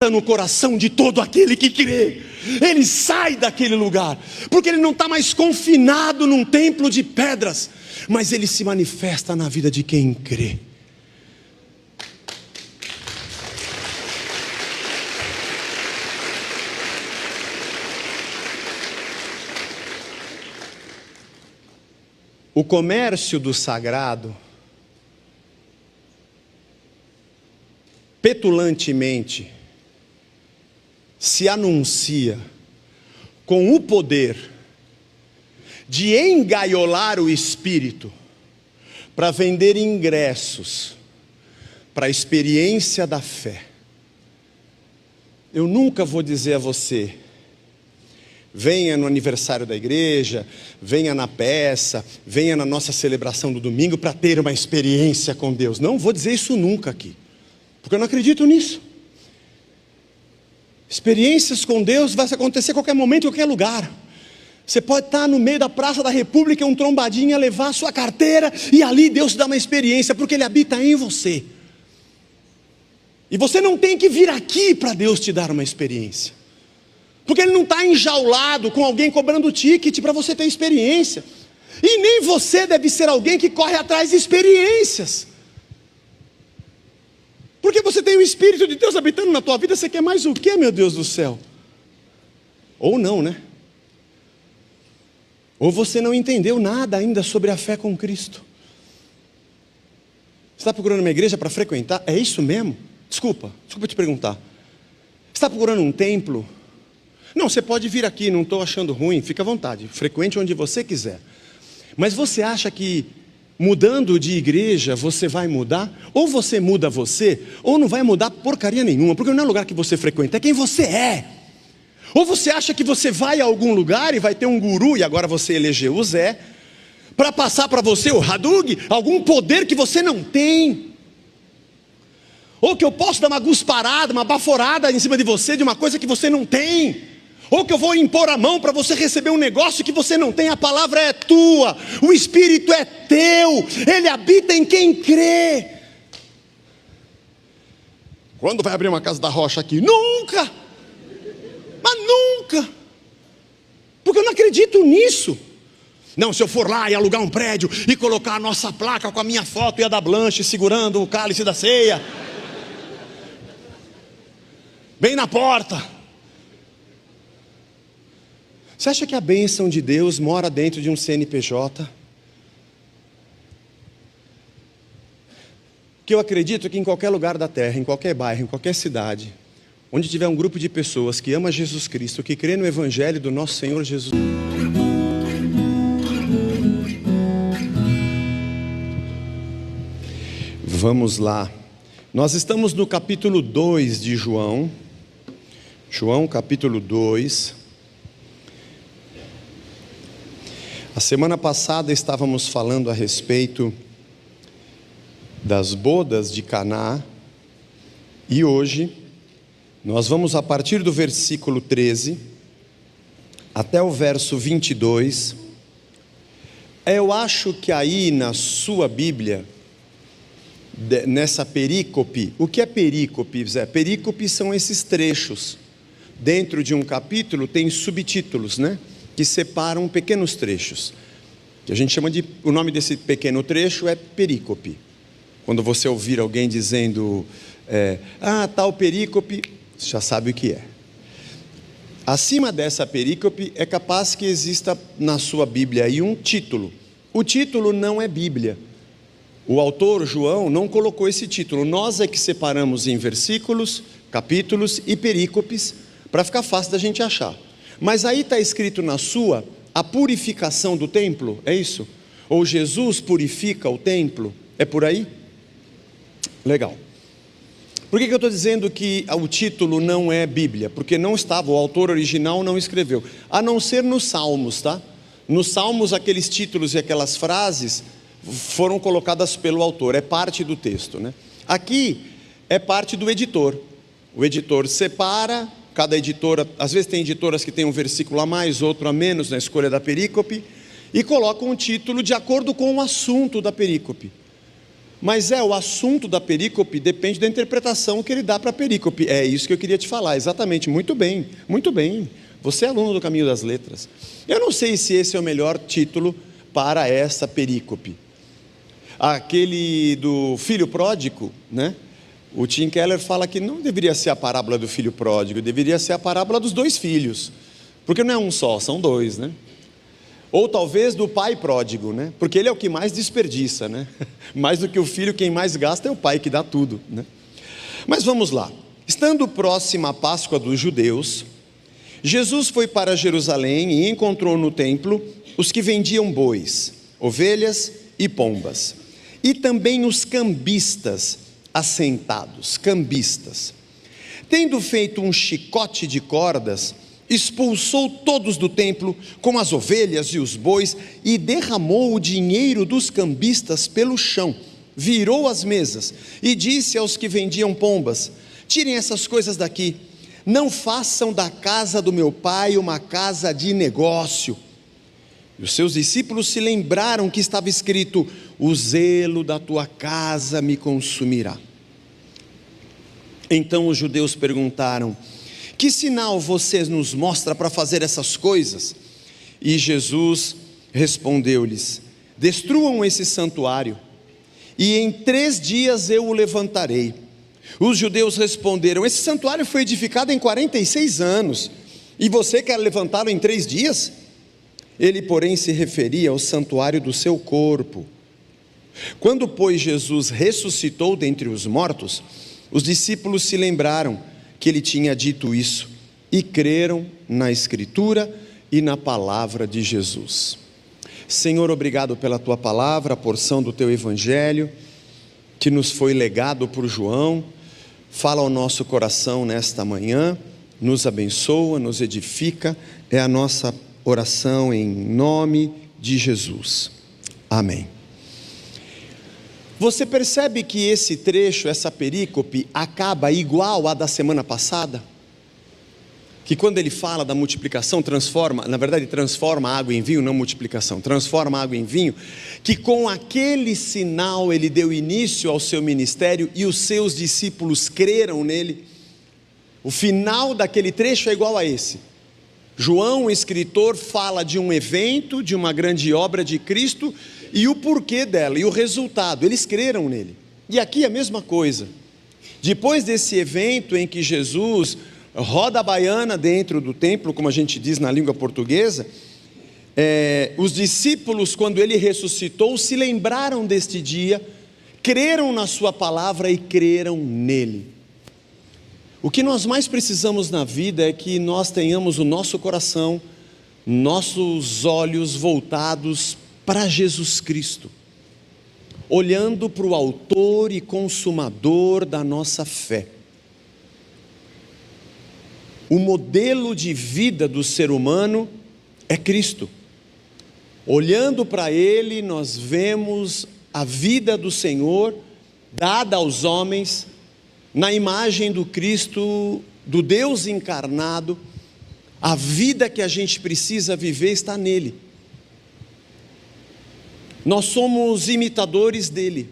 habita no coração de todo aquele que crê. Ele sai daquele lugar, porque ele não está mais confinado num templo de pedras, mas ele se manifesta na vida de quem crê. O comércio do sagrado, petulantemente, se anuncia com o poder de engaiolar o espírito para vender ingressos para a experiência da fé. Eu nunca vou dizer a você: venha no aniversário da igreja, venha na peça, venha na nossa celebração do domingo para ter uma experiência com Deus. Não vou dizer isso nunca aqui, porque eu não acredito nisso. Experiências com Deus vai acontecer a qualquer momento, em qualquer lugar. Você pode estar no meio da Praça da República, um trombadinha, levar a sua carteira, e ali Deus te dá uma experiência, porque Ele habita em você. E você não tem que vir aqui para Deus te dar uma experiência, porque Ele não está enjaulado com alguém cobrando ticket para você ter experiência. E nem você deve ser alguém que corre atrás de experiências. Porque você tem o Espírito de Deus habitando na tua vida, você quer mais o quê, meu Deus do céu? Ou não, né? Ou você não entendeu nada ainda sobre a fé com Cristo. Você está procurando uma igreja para frequentar? É isso mesmo? Desculpa te perguntar. Você está procurando um templo? Não, você pode vir aqui, não estou achando ruim, fica à vontade, frequente onde você quiser. Mas você acha que mudando de igreja você vai mudar? Ou você muda você, ou não vai mudar porcaria nenhuma, porque não é o lugar que você frequenta, é quem você é. Ou você acha que você vai a algum lugar e vai ter um guru, e agora você elegeu o Zé, para passar para você o Hadug, algum poder que você não tem. Ou que eu posso dar uma gusparada, uma baforada em cima de você, de uma coisa que você não tem. Ou que eu vou impor a mão para você receber um negócio que você não tem. A palavra é tua, o Espírito é teu, Ele habita em quem crê. Quando vai abrir uma casa da rocha aqui? Nunca! Mas nunca! Porque eu não acredito nisso. Não, se eu for lá e alugar um prédio e colocar a nossa placa com a minha foto e a da Blanche segurando o cálice da ceia bem na porta. Você acha que a bênção de Deus mora dentro de um CNPJ? Que eu acredito que em qualquer lugar da terra, em qualquer bairro, em qualquer cidade, onde tiver um grupo de pessoas que ama Jesus Cristo, que crê no Evangelho do nosso Senhor Jesus. Vamos lá. Nós estamos no capítulo 2 de João. João capítulo 2. A semana passada estávamos falando a respeito das bodas de Caná, e hoje nós vamos a partir do versículo 13 até o verso 22. Eu acho que aí na sua Bíblia, nessa perícope, o que é perícope, Zé? Perícope são esses trechos. Dentro de um capítulo tem subtítulos, né? Que separam pequenos trechos, que a gente chama de, o nome desse pequeno trecho é perícope. Quando você ouvir alguém dizendo, tal perícope, você já sabe o que é. Acima dessa perícope é capaz que exista na sua Bíblia aí um título. O título não é Bíblia. O autor, João, não colocou esse título. Nós é que separamos em versículos, capítulos e perícopes, para ficar fácil da gente achar. Mas aí está escrito na sua, a purificação do templo, é isso? Ou Jesus purifica o templo, é por aí? Legal. Por que eu estou dizendo que o título não é Bíblia? Porque não estava, o autor original não escreveu, a não ser nos Salmos, tá? Nos Salmos aqueles títulos e aquelas frases foram colocadas pelo autor, é parte do texto, né? Aqui é parte do editor. O editor separa. Cada editora, às vezes tem editoras que tem um versículo a mais, outro a menos na escolha da perícope, e colocam um título de acordo com o assunto da perícope. Mas o assunto da perícope depende da interpretação que ele dá para a perícope. É isso que eu queria te falar, exatamente. Muito bem, muito bem. Você é aluno do Caminho das Letras. Eu não sei se esse é o melhor título para essa perícope. Aquele do filho pródigo, né? O Tim Keller fala que não deveria ser a parábola do filho pródigo, deveria ser a parábola dos dois filhos. Porque não é um só, são dois, né? Ou talvez do pai pródigo, né? Porque ele é o que mais desperdiça, né? Mais do que o filho, quem mais gasta é o pai que dá tudo, né? Mas vamos lá. Estando próxima a Páscoa dos judeus, Jesus foi para Jerusalém e encontrou no templo os que vendiam bois, ovelhas e pombas, e também os cambistas assentados, cambistas. Tendo feito um chicote de cordas, expulsou todos do templo com as ovelhas e os bois e derramou o dinheiro dos cambistas pelo chão, virou as mesas e disse aos que vendiam pombas: tirem essas coisas daqui, não façam da casa do meu pai uma casa de negócio. E os seus discípulos se lembraram que estava escrito: o zelo da tua casa me consumirá. Então os judeus perguntaram: que sinal você nos mostra para fazer essas coisas? E Jesus respondeu-lhes: destruam esse santuário, e em 3 dias eu o levantarei. Os judeus responderam: esse santuário foi edificado em 46 anos, e você quer levantá-lo em 3 dias? Ele, porém, se referia ao santuário do seu corpo. Quando, pois, Jesus ressuscitou dentre os mortos, os discípulos se lembraram que ele tinha dito isso, e creram na Escritura e na palavra de Jesus. Senhor, obrigado pela tua palavra, a porção do teu evangelho, que nos foi legado por João. Fala ao nosso coração nesta manhã, nos abençoa, nos edifica, é a nossa oração em nome de Jesus. Amém. Você percebe que esse trecho, essa perícope, acaba igual à da semana passada? Que quando ele fala da multiplicação, transforma a água em vinho, não multiplicação, transforma a água em vinho, que com aquele sinal ele deu início ao seu ministério e os seus discípulos creram nele. O final daquele trecho é igual a esse. João, o escritor, fala de um evento, de uma grande obra de Cristo, e o porquê dela, e o resultado, eles creram nele. E aqui a mesma coisa. Depois desse evento em que Jesus roda a baiana dentro do templo, como a gente diz na língua portuguesa, os discípulos, quando ele ressuscitou, se lembraram deste dia, creram na sua palavra e creram nele. O que nós mais precisamos na vida é que nós tenhamos o nosso coração, nossos olhos voltados para Jesus Cristo, olhando para o autor e consumador da nossa fé. O modelo de vida do ser humano é Cristo. Olhando para Ele, nós vemos a vida do Senhor dada aos homens na imagem do Cristo, do Deus encarnado. A vida que a gente precisa viver está nele. Nós somos imitadores dele.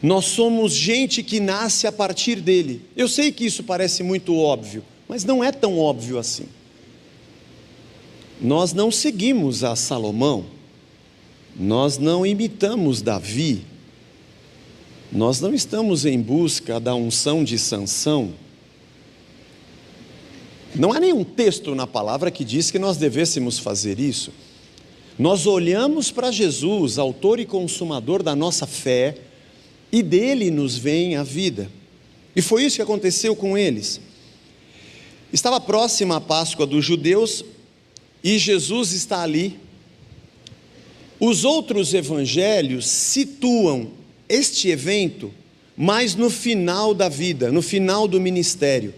Nós somos gente que nasce a partir dele. Eu sei que isso parece muito óbvio, mas não é tão óbvio assim. Nós não seguimos a Salomão, nós não imitamos Davi, nós não estamos em busca da unção de Sansão. Não há nenhum texto na palavra que diz que nós devêssemos fazer isso. Nós olhamos para Jesus, autor e consumador da nossa fé, e dele nos vem a vida. E foi isso que aconteceu com eles. Estava próxima a Páscoa dos judeus, e Jesus está ali. Os outros evangelhos situam este evento mais no final da vida, no final do ministério,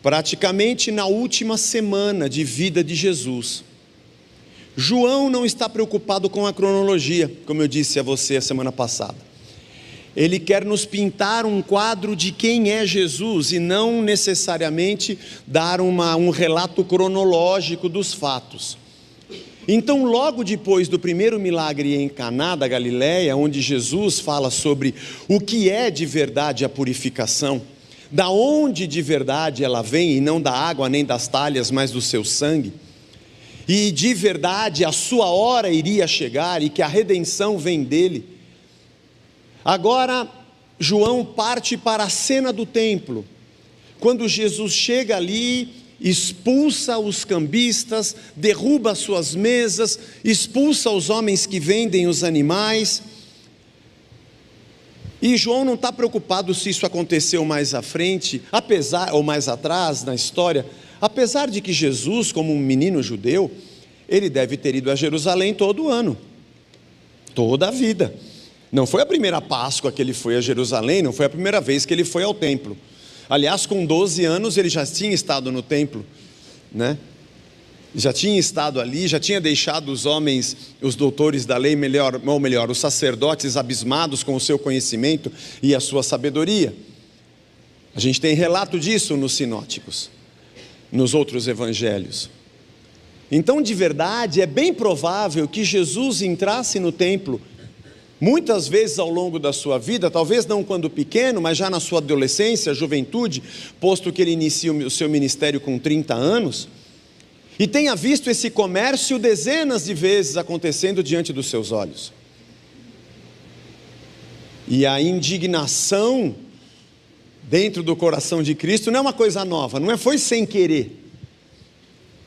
praticamente na última semana de vida de Jesus. João não está preocupado com a cronologia, como eu disse a você a semana passada. Ele quer nos pintar um quadro de quem é Jesus e não necessariamente dar um relato cronológico dos fatos. Então, logo depois do primeiro milagre em Caná da Galileia, onde Jesus fala sobre o que é de verdade a purificação, da onde de verdade ela vem, e não da água nem das talhas, mas do seu sangue, e de verdade a sua hora iria chegar, e que a redenção vem dele. Agora, João parte para a cena do templo, quando Jesus chega ali, expulsa os cambistas, derruba suas mesas, expulsa os homens que vendem os animais. E João não está preocupado se isso aconteceu mais à frente, ou mais atrás na história, apesar de que Jesus, como um menino judeu, ele deve ter ido a Jerusalém todo ano, toda a vida. Não foi a primeira Páscoa que ele foi a Jerusalém, não foi a primeira vez que ele foi ao templo. Aliás, com 12 anos ele já tinha estado no templo, né? Já tinha estado ali, já tinha deixado os homens, os doutores da lei, os sacerdotes abismados com o seu conhecimento e a sua sabedoria. A gente tem relato disso nos sinóticos, nos outros evangelhos. Então, de verdade, é bem provável que Jesus entrasse no templo muitas vezes ao longo da sua vida, talvez não quando pequeno, mas já na sua adolescência, juventude, posto que ele inicia o seu ministério com 30 anos, e tenha visto esse comércio dezenas de vezes acontecendo diante dos seus olhos. E a indignação dentro do coração de Cristo não é uma coisa nova, foi sem querer.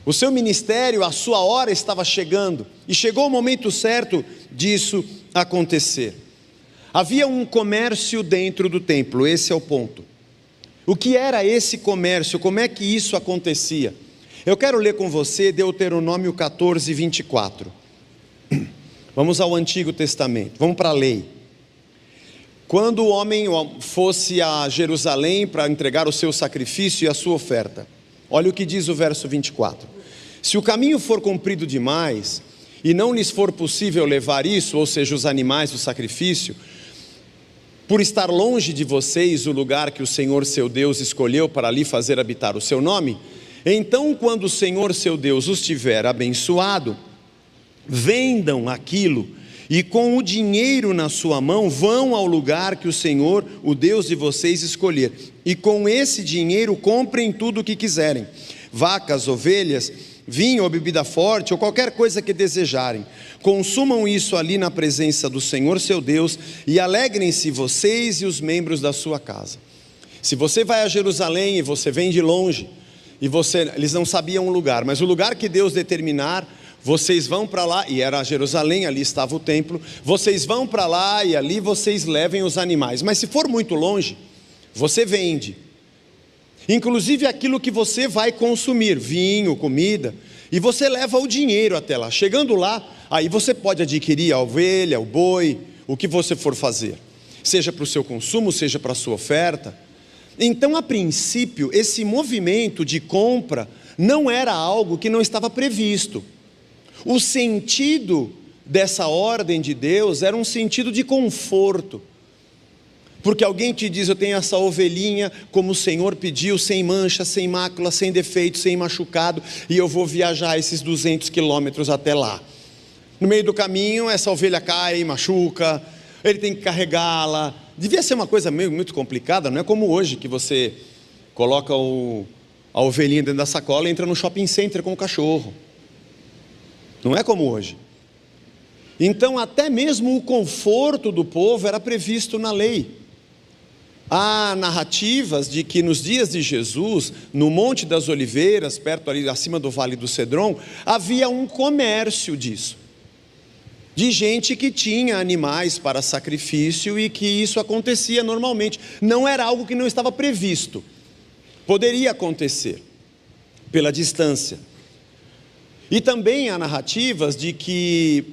O seu ministério, a sua hora estava chegando, e chegou o momento certo disso acontecer. Havia um comércio dentro do templo, esse é o ponto. O que era esse comércio? Como é que isso acontecia? Eu quero ler com você Deuteronômio 14, 24. Vamos ao Antigo Testamento, vamos para a lei. Quando o homem fosse a Jerusalém para entregar o seu sacrifício e a sua oferta, olha o que diz o verso 24. Se o caminho for comprido demais, e não lhes for possível levar isso, ou seja, os animais do sacrifício, por estar longe de vocês o lugar que o Senhor seu Deus escolheu para ali fazer habitar o seu nome, então quando o Senhor seu Deus os tiver abençoado, vendam aquilo, e com o dinheiro na sua mão, vão ao lugar que o Senhor, o Deus de vocês, escolher, e com esse dinheiro comprem tudo o que quiserem, vacas, ovelhas, vinho ou bebida forte, ou qualquer coisa que desejarem, consumam isso ali na presença do Senhor seu Deus, e alegrem-se vocês e os membros da sua casa. Se você vai a Jerusalém e você vem de longe, eles não sabiam o lugar, mas o lugar que Deus determinar, vocês vão para lá, e era Jerusalém, ali estava o templo, vocês vão para lá e ali vocês levem os animais, mas se for muito longe, você vende, inclusive aquilo que você vai consumir, vinho, comida, e você leva o dinheiro até lá. Chegando lá, aí você pode adquirir a ovelha, o boi, o que você for fazer, seja para o seu consumo, seja para a sua oferta. Então, a princípio, esse movimento de compra não era algo que não estava previsto. O sentido dessa ordem de Deus era um sentido de conforto, porque alguém te diz: eu tenho essa ovelhinha como o Senhor pediu, sem mancha, sem mácula, sem defeito, sem machucado, e eu vou viajar esses 200 quilômetros até lá. No meio do caminho essa ovelha cai, machuca, ele tem que carregá-la. Devia ser uma coisa muito complicada, não é como hoje que você coloca a ovelhinha dentro da sacola e entra no shopping center com o cachorro. Não é como hoje. Então até mesmo o conforto do povo era previsto na lei. Há narrativas de que nos dias de Jesus, no Monte das Oliveiras, perto ali acima do Vale do Cedron, havia um comércio disso, de gente que tinha animais para sacrifício, e que isso acontecia normalmente. Não era algo que não estava previsto, poderia acontecer pela distância. E também há narrativas de que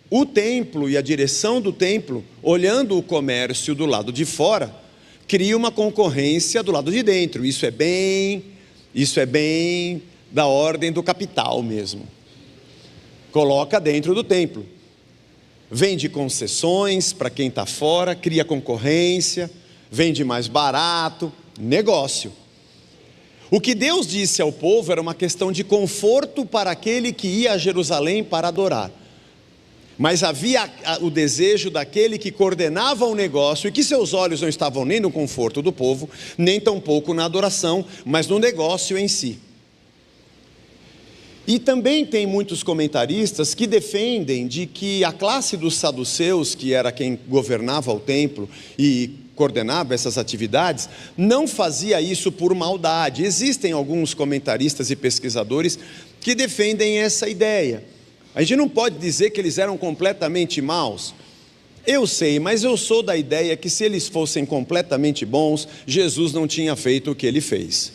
o templo e a direção do templo, olhando o comércio do lado de fora, cria uma concorrência do lado de dentro. Isso é bem da ordem do capital mesmo. Coloca dentro do templo, vende concessões para quem está fora, cria concorrência, vende mais barato, negócio. O que Deus disse ao povo era uma questão de conforto para aquele que ia a Jerusalém para adorar. Mas havia o desejo daquele que coordenava o negócio e que seus olhos não estavam nem no conforto do povo, nem tampouco na adoração, mas no negócio em si. E também tem muitos comentaristas que defendem de que a classe dos saduceus, que era quem governava o templo e coordenava essas atividades, não fazia isso por maldade. Existem alguns comentaristas e pesquisadores que defendem essa ideia. A gente não pode dizer que eles eram completamente maus. Eu sei, mas eu sou da ideia que se eles fossem completamente bons, Jesus não tinha feito o que ele fez.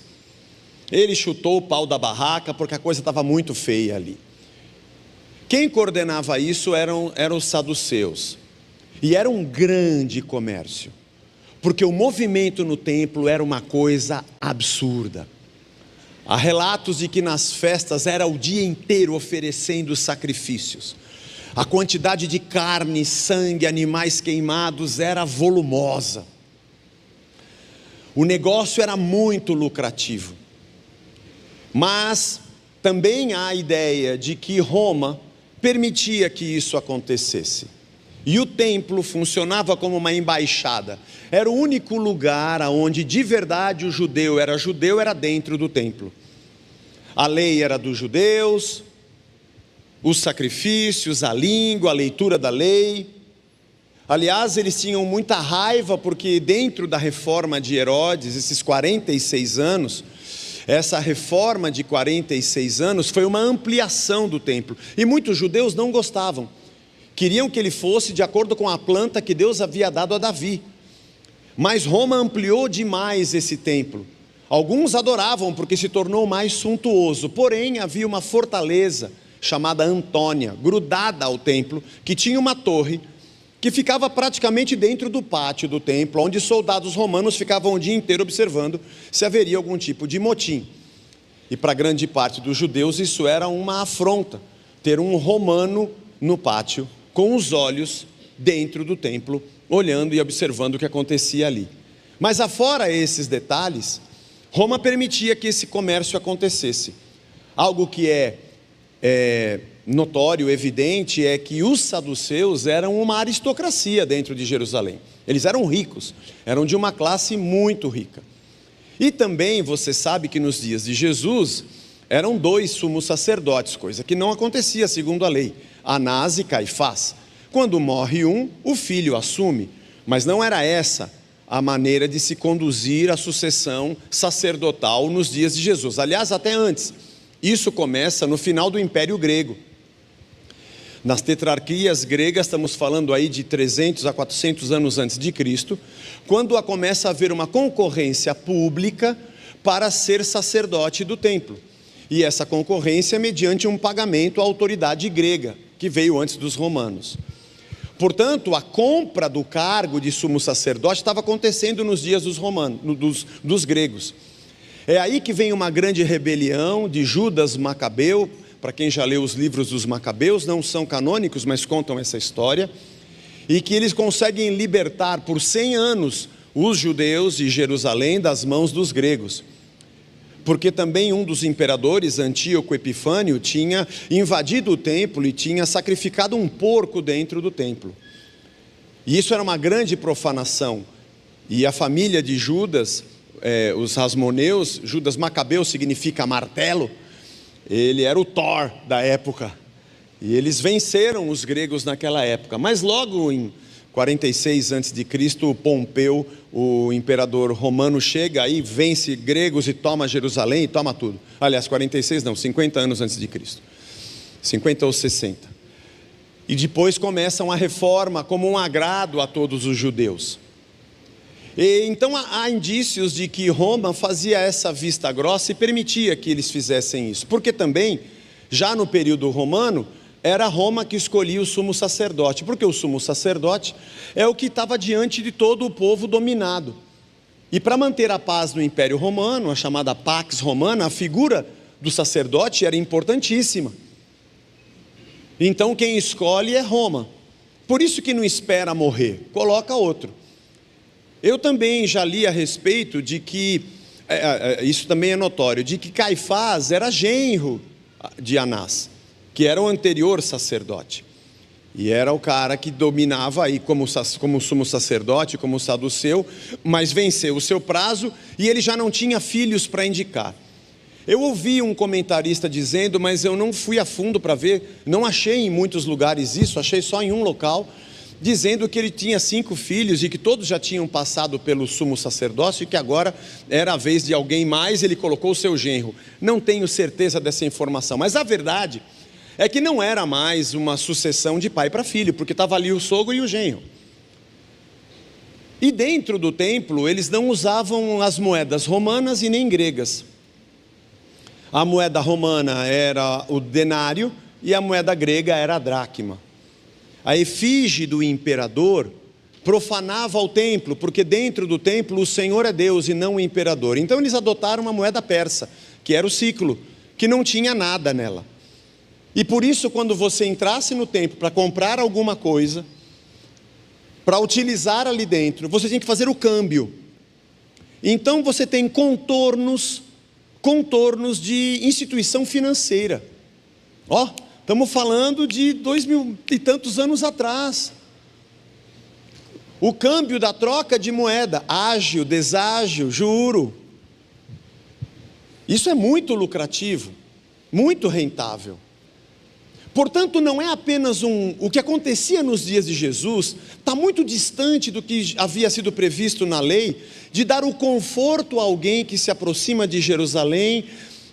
Ele chutou o pau da barraca porque a coisa estava muito feia ali. Quem coordenava isso eram os saduceus. E era um grande comércio, porque o movimento no templo era uma coisa absurda. Há relatos de que nas festas era o dia inteiro oferecendo sacrifícios. A quantidade de carne, sangue, animais queimados era volumosa. O negócio era muito lucrativo. Mas também há a ideia de que Roma permitia que isso acontecesse. E o templo funcionava como uma embaixada. Era o único lugar onde de verdade o judeu era dentro do templo. A lei era dos judeus, os sacrifícios, a língua, a leitura da lei. Aliás, eles tinham muita raiva porque dentro da reforma de Herodes, esses 46 anos, essa reforma de 46 anos foi uma ampliação do templo. E muitos judeus não gostavam. Queriam que ele fosse de acordo com a planta que Deus havia dado a Davi. Mas Roma ampliou demais esse templo. Alguns adoravam porque se tornou mais suntuoso. Porém, havia uma fortaleza chamada Antônia, grudada ao templo, que tinha uma torre que ficava praticamente dentro do pátio do templo, onde soldados romanos ficavam o dia inteiro observando se haveria algum tipo de motim. E para grande parte dos judeus isso era uma afronta, ter um romano no pátio, com os olhos dentro do templo, olhando e observando o que acontecia ali. Mas afora esses detalhes, Roma permitia que esse comércio acontecesse. Algo que é notório, evidente, é que os saduceus eram uma aristocracia dentro de Jerusalém. Eles eram ricos, eram de uma classe muito rica. E também você sabe que nos dias de Jesus eram 2 sumos sacerdotes, coisa que não acontecia segundo a lei, Anás e Caifás. Quando morre um, o filho assume, mas não era essa a maneira de se conduzir a sucessão sacerdotal nos dias de Jesus. Aliás, até antes, isso começa no final do Império Grego. Nas tetrarquias gregas, estamos falando aí de 300 a 400 anos antes de Cristo, quando começa a haver uma concorrência pública para ser sacerdote do templo. E essa concorrência é mediante um pagamento à autoridade grega, que veio antes dos romanos. Portanto, a compra do cargo de sumo sacerdote estava acontecendo nos dias dos romanos, dos gregos. É aí que vem uma grande rebelião de Judas Macabeu. Para quem já leu os livros dos Macabeus, não são canônicos, mas contam essa história, e que eles conseguem libertar por 100 anos os judeus de Jerusalém das mãos dos gregos, porque também um dos imperadores, Antíoco Epifânio, tinha invadido o templo e tinha sacrificado um porco dentro do templo, e isso era uma grande profanação, e a família de Judas, os Hasmoneus, Judas Macabeu significa martelo, ele era o Thor da época, e eles venceram os gregos naquela época. Mas logo em 46 a.C., Pompeu, o imperador romano, chega aí, vence gregos e toma Jerusalém e toma tudo. Aliás, 46 não, 50 anos antes de Cristo, 50 ou 60. E depois começam a reforma como um agrado a todos os judeus. E então há indícios de que Roma fazia essa vista grossa e permitia que eles fizessem isso, porque também, já no período romano, era Roma que escolhia o sumo sacerdote, porque o sumo sacerdote é o que estava diante de todo o povo dominado. E para manter a paz no Império Romano, a chamada Pax Romana, a figura do sacerdote era importantíssima. Então quem escolhe é Roma, por isso que não espera morrer, coloca outro. Eu também já li a respeito de que isso também é notório, de que Caifás era genro de Anás, que era o anterior sacerdote. E era o cara que dominava aí como sumo sacerdote, como saduceu, mas venceu o seu prazo e ele já não tinha filhos para indicar. Eu ouvi um comentarista dizendo, mas eu não fui a fundo para ver, não achei em muitos lugares isso, achei só em um local, dizendo que ele tinha 5 filhos e que todos já tinham passado pelo sumo sacerdócio e que agora era a vez de alguém mais, ele colocou o seu genro. Não tenho certeza dessa informação, mas a verdade é que não era mais uma sucessão de pai para filho, porque estava ali o sogro e o genro. E dentro do templo, eles não usavam as moedas romanas e nem gregas. A moeda romana era o denário e a moeda grega era a dracma. A efígie do imperador profanava o templo, porque dentro do templo o Senhor é Deus e não o imperador. Então eles adotaram uma moeda persa, que era o siclo, que não tinha nada nela. E por isso, quando você entrasse no templo para comprar alguma coisa, para utilizar ali dentro, você tinha que fazer o câmbio. Então você tem contornos de instituição financeira. Estamos falando de 2000 e tantos anos atrás. O câmbio da troca de moeda, ágio, deságio, juro. Isso é muito lucrativo, muito rentável. Portanto, não é apenas o que acontecia nos dias de Jesus, está muito distante do que havia sido previsto na lei, de dar o conforto a alguém que se aproxima de Jerusalém,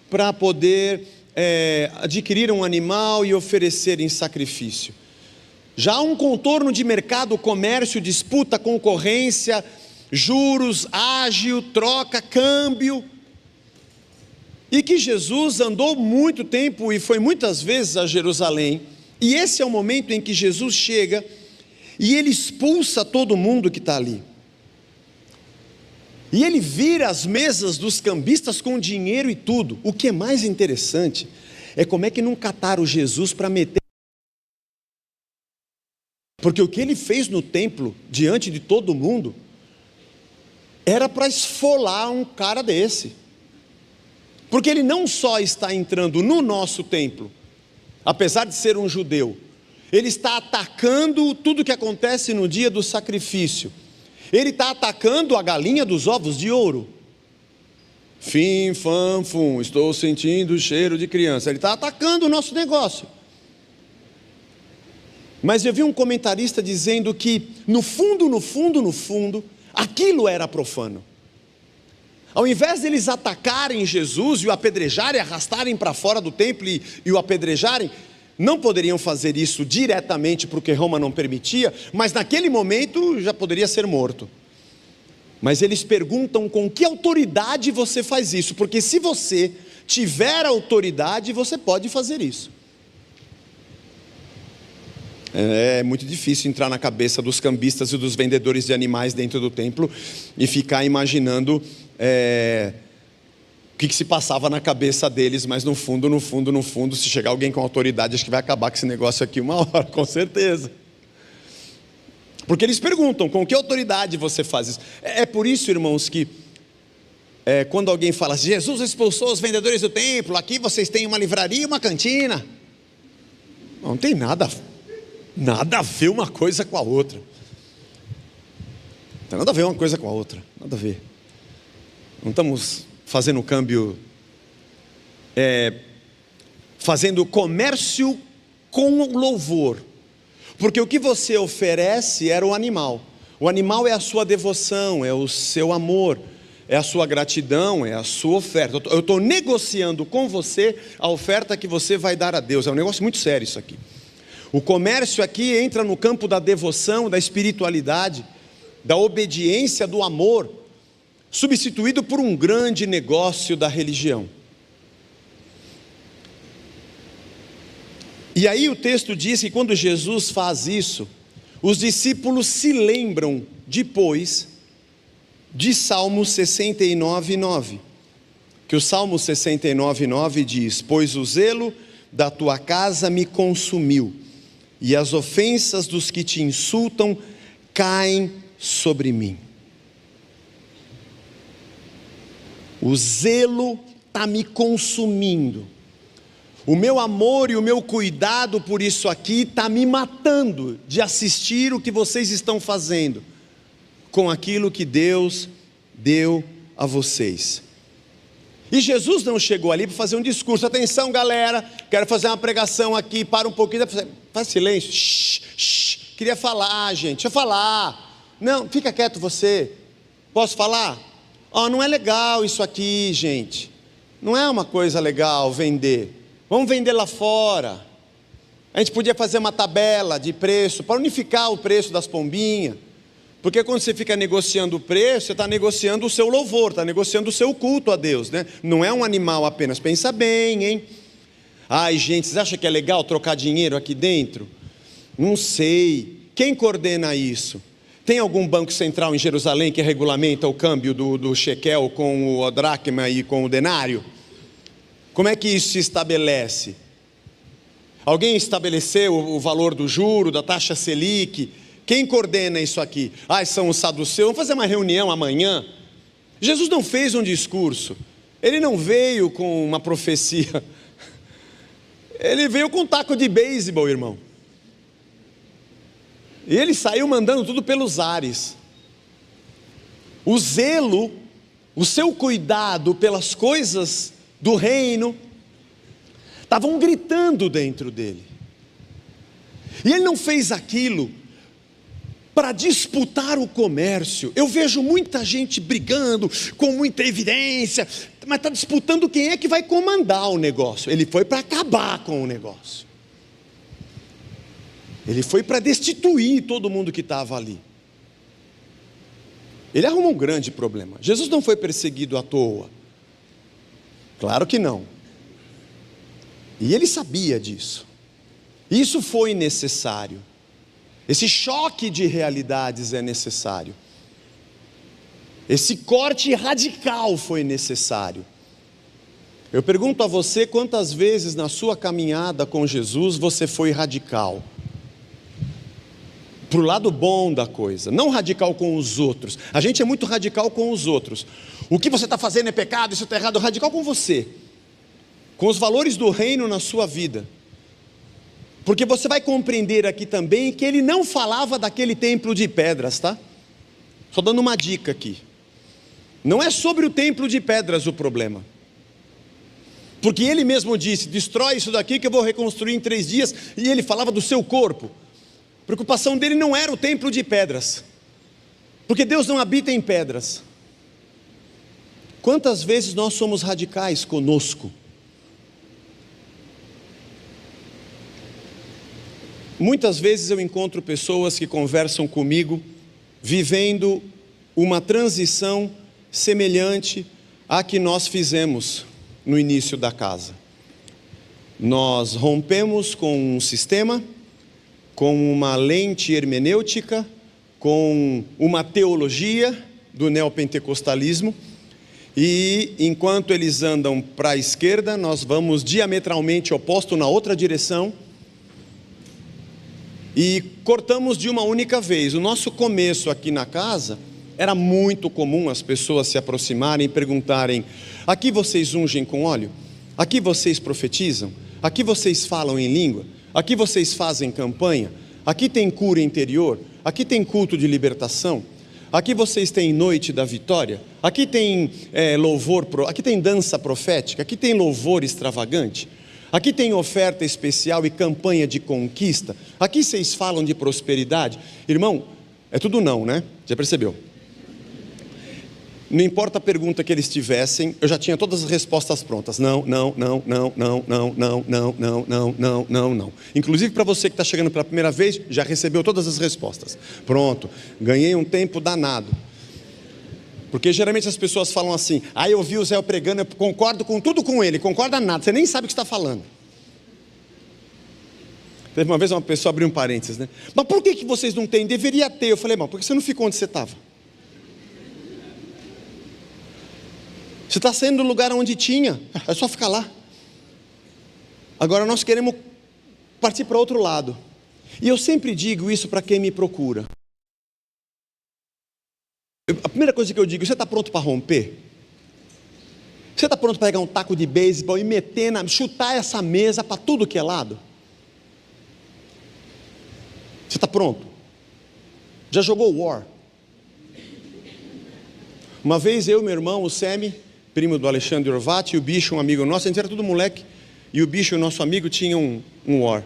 para poder adquirir um animal e oferecer em sacrifício. Já há um contorno de mercado, comércio, disputa, concorrência, juros, ágio, troca, câmbio, e que Jesus andou muito tempo e foi muitas vezes a Jerusalém, e esse é o momento em que Jesus chega e ele expulsa todo mundo que está ali, e ele vira as mesas dos cambistas com dinheiro e tudo. O que é mais interessante é como é que não cataram Jesus para meter, porque o que ele fez no templo, diante de todo mundo, era para esfolar um cara desse. Porque ele não só está entrando no nosso templo, apesar de ser um judeu, ele está atacando tudo que acontece no dia do sacrifício. Ele está atacando a galinha dos ovos de ouro. Fim, fam, fum, estou sentindo o cheiro de criança. Ele está atacando o nosso negócio. Mas eu vi um comentarista dizendo que no fundo, aquilo era profano. Ao invés de eles atacarem Jesus e o apedrejarem, arrastarem para fora do templo e o apedrejarem, não poderiam fazer isso diretamente porque Roma não permitia, mas naquele momento já poderia ser morto. Mas eles perguntam com que autoridade você faz isso, porque se você tiver autoridade, você pode fazer isso. É muito difícil entrar na cabeça dos cambistas e dos vendedores de animais dentro do templo e ficar imaginando o que se passava na cabeça deles, mas no fundo, se chegar alguém com autoridade, acho que vai acabar com esse negócio aqui uma hora, com certeza. Porque eles perguntam, com que autoridade você faz isso? É por isso, irmãos, que quando alguém fala, Jesus expulsou os vendedores do templo, aqui vocês têm uma livraria e uma cantina. Não tem nada a ver uma coisa com a outra. Não tem nada a ver uma coisa com a outra, nada a ver. Não estamos fazendo câmbio, fazendo comércio com louvor, porque o que você oferece era o animal é a sua devoção, é o seu amor, é a sua gratidão, é a sua oferta. Eu estou negociando com você a oferta que você vai dar a Deus. É um negócio muito sério isso aqui. O comércio aqui entra no campo da devoção, da espiritualidade, da obediência, do amor, substituído por um grande negócio da religião. E aí o texto diz que quando Jesus faz isso, os discípulos se lembram depois de Salmo 69:9, que o Salmo 69:9 diz: pois o zelo da tua casa me consumiu, e as ofensas dos que te insultam caem sobre mim. O zelo está me consumindo. O meu amor e o meu cuidado por isso aqui está me matando de assistir o que vocês estão fazendo com aquilo que Deus deu a vocês. E Jesus não chegou ali para fazer um discurso. Atenção, galera, quero fazer uma pregação aqui, para um pouquinho, faz silêncio. Queria falar, gente, deixa eu falar. Não, fica quieto você. Posso falar? Não é legal isso aqui, gente. Não é uma coisa legal vender. Vamos vender lá fora. A gente podia fazer uma tabela de preço para unificar o preço das pombinhas. Porque quando você fica negociando o preço, você está negociando o seu louvor, está negociando o seu culto a Deus, né? Não é um animal apenas. Pensa bem, hein? Ai, gente, vocês acham que é legal trocar dinheiro aqui dentro? Não sei. Quem coordena isso? Tem algum banco central em Jerusalém que regulamenta o câmbio do shekel com o dracma e com o denário? Como é que isso se estabelece? Alguém estabeleceu o valor do juro, da taxa Selic? Quem coordena isso aqui? São os saduceus. Vamos fazer uma reunião amanhã. Jesus não fez um discurso. Ele não veio com uma profecia. Ele veio com um taco de beisebol, irmão. E ele saiu mandando tudo pelos ares. O zelo, o seu cuidado pelas coisas do reino, estavam gritando dentro dele. E ele não fez aquilo para disputar o comércio. Eu vejo muita gente brigando com muita evidência, mas está disputando quem é que vai comandar o negócio. Ele foi para acabar com o negócio. Ele foi para destituir todo mundo que estava ali. Ele arrumou um grande problema. Jesus não foi perseguido à toa. Claro que não. E ele sabia disso. Isso foi necessário. Esse choque de realidades é necessário. Esse corte radical foi necessário. Eu pergunto a você, quantas vezes na sua caminhada com Jesus você foi radical? Para o lado bom da coisa, não radical com os outros. A gente é muito radical com os outros. O que você está fazendo é pecado, isso está errado. Radical com você, com os valores do reino na sua vida. Porque você vai compreender aqui também que ele não falava daquele templo de pedras, tá? Só dando uma dica aqui. Não é sobre o templo de pedras o problema. Porque ele mesmo disse, destrói isso daqui que eu vou reconstruir em 3 dias. E ele falava do seu corpo. A preocupação dele não era o templo de pedras. Porque Deus não habita em pedras. Quantas vezes nós somos radicais conosco? Muitas vezes eu encontro pessoas que conversam comigo, vivendo uma transição semelhante à que nós fizemos no início da casa. Nós rompemos com um sistema, com uma lente hermenêutica, com uma teologia do neopentecostalismo, e enquanto eles andam para a esquerda, nós vamos diametralmente oposto na outra direção, e cortamos de uma única vez. O nosso começo aqui na casa, era muito comum as pessoas se aproximarem e perguntarem, aqui vocês ungem com óleo? Aqui vocês profetizam? Aqui vocês falam em língua? Aqui vocês fazem campanha? Aqui tem cura interior? Aqui tem culto de libertação? Aqui vocês têm noite da vitória? Aqui tem louvor, aqui tem dança profética? Aqui tem louvor extravagante? Aqui tem oferta especial e campanha de conquista? Aqui vocês falam de prosperidade? Irmão, é tudo não, né? Já percebeu? Não importa a pergunta que eles tivessem, eu já tinha todas as respostas prontas. Não. Inclusive para você que está chegando pela primeira vez, já recebeu todas as respostas. Pronto, ganhei um tempo danado. Porque geralmente as pessoas falam assim, eu vi o Zé pregando, eu concordo com tudo com ele, concorda nada, você nem sabe o que está falando. Teve uma vez uma pessoa abriu um parênteses, né? Mas por que vocês não têm? Deveria ter. Eu falei, irmão, por que você não ficou onde você estava? Você está saindo do lugar onde tinha, é só ficar lá. Agora nós queremos partir para outro lado. E eu sempre digo isso para quem me procura. A primeira coisa que eu digo, você está pronto para romper? Você está pronto para pegar um taco de beisebol e chutar essa mesa para tudo que é lado? Você está pronto? Já jogou War? Uma vez eu e meu irmão, o Semi, primo do Alexandre Orvati, e o Bicho, um amigo nosso, a gente era tudo moleque, e o Bicho, o nosso amigo, tinha um War.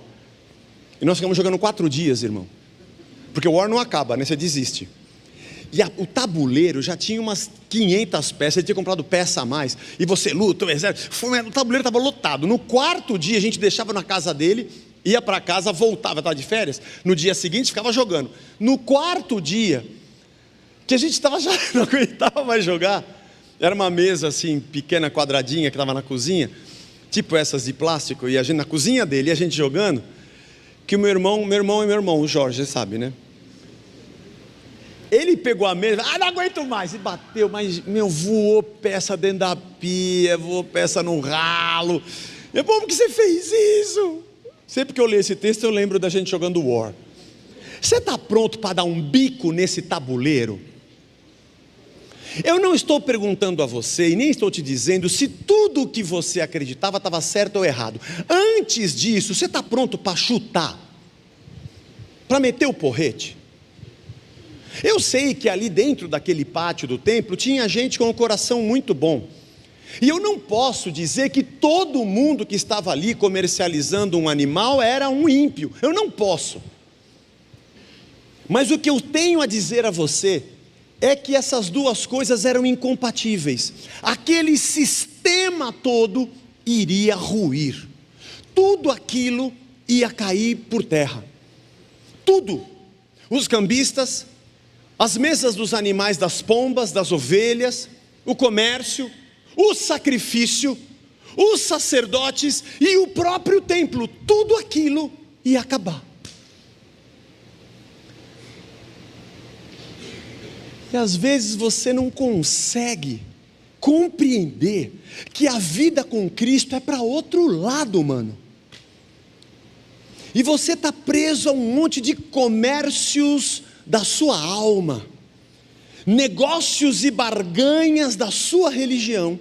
E nós ficamos jogando 4 dias, irmão. Porque o War não acaba, né? Você desiste. E o tabuleiro já tinha umas 500 peças, ele tinha comprado peça a mais. E você luta, o tabuleiro estava lotado. No 4º dia a gente deixava na casa dele, ia para casa, voltava, estava de férias. No dia seguinte ficava jogando. No 4º dia, que a gente estava já não aguentava mais jogar, era uma mesa assim, pequena, quadradinha, que estava na cozinha, tipo essas de plástico, e a gente na cozinha dele, e a gente jogando, que o meu irmão, o Jorge, você sabe, né? Ele pegou a mesa, não aguento mais, e bateu, mas, voou peça dentro da pia, voou peça no ralo. Como que você fez isso? Sempre que eu leio esse texto, eu lembro da gente jogando War. Você está pronto para dar um bico nesse tabuleiro? Eu não estou perguntando a você, e nem estou te dizendo se tudo o que você acreditava estava certo ou errado. Antes disso, você está pronto para chutar? Para meter o porrete? Eu sei que ali dentro daquele pátio do templo tinha gente com um coração muito bom. E eu não posso dizer que todo mundo que estava ali comercializando um animal era um ímpio. Eu não posso. Mas o que eu tenho a dizer a você é que essas duas coisas eram incompatíveis. Aquele sistema todo iria ruir. Tudo aquilo ia cair por terra. Tudo. Os cambistas, as mesas dos animais, das pombas, das ovelhas, o comércio, o sacrifício, os sacerdotes e o próprio templo, tudo aquilo ia acabar. E às vezes você não consegue compreender que a vida com Cristo é para outro lado, mano. E você está preso a um monte de comércios da sua alma, negócios e barganhas da sua religião,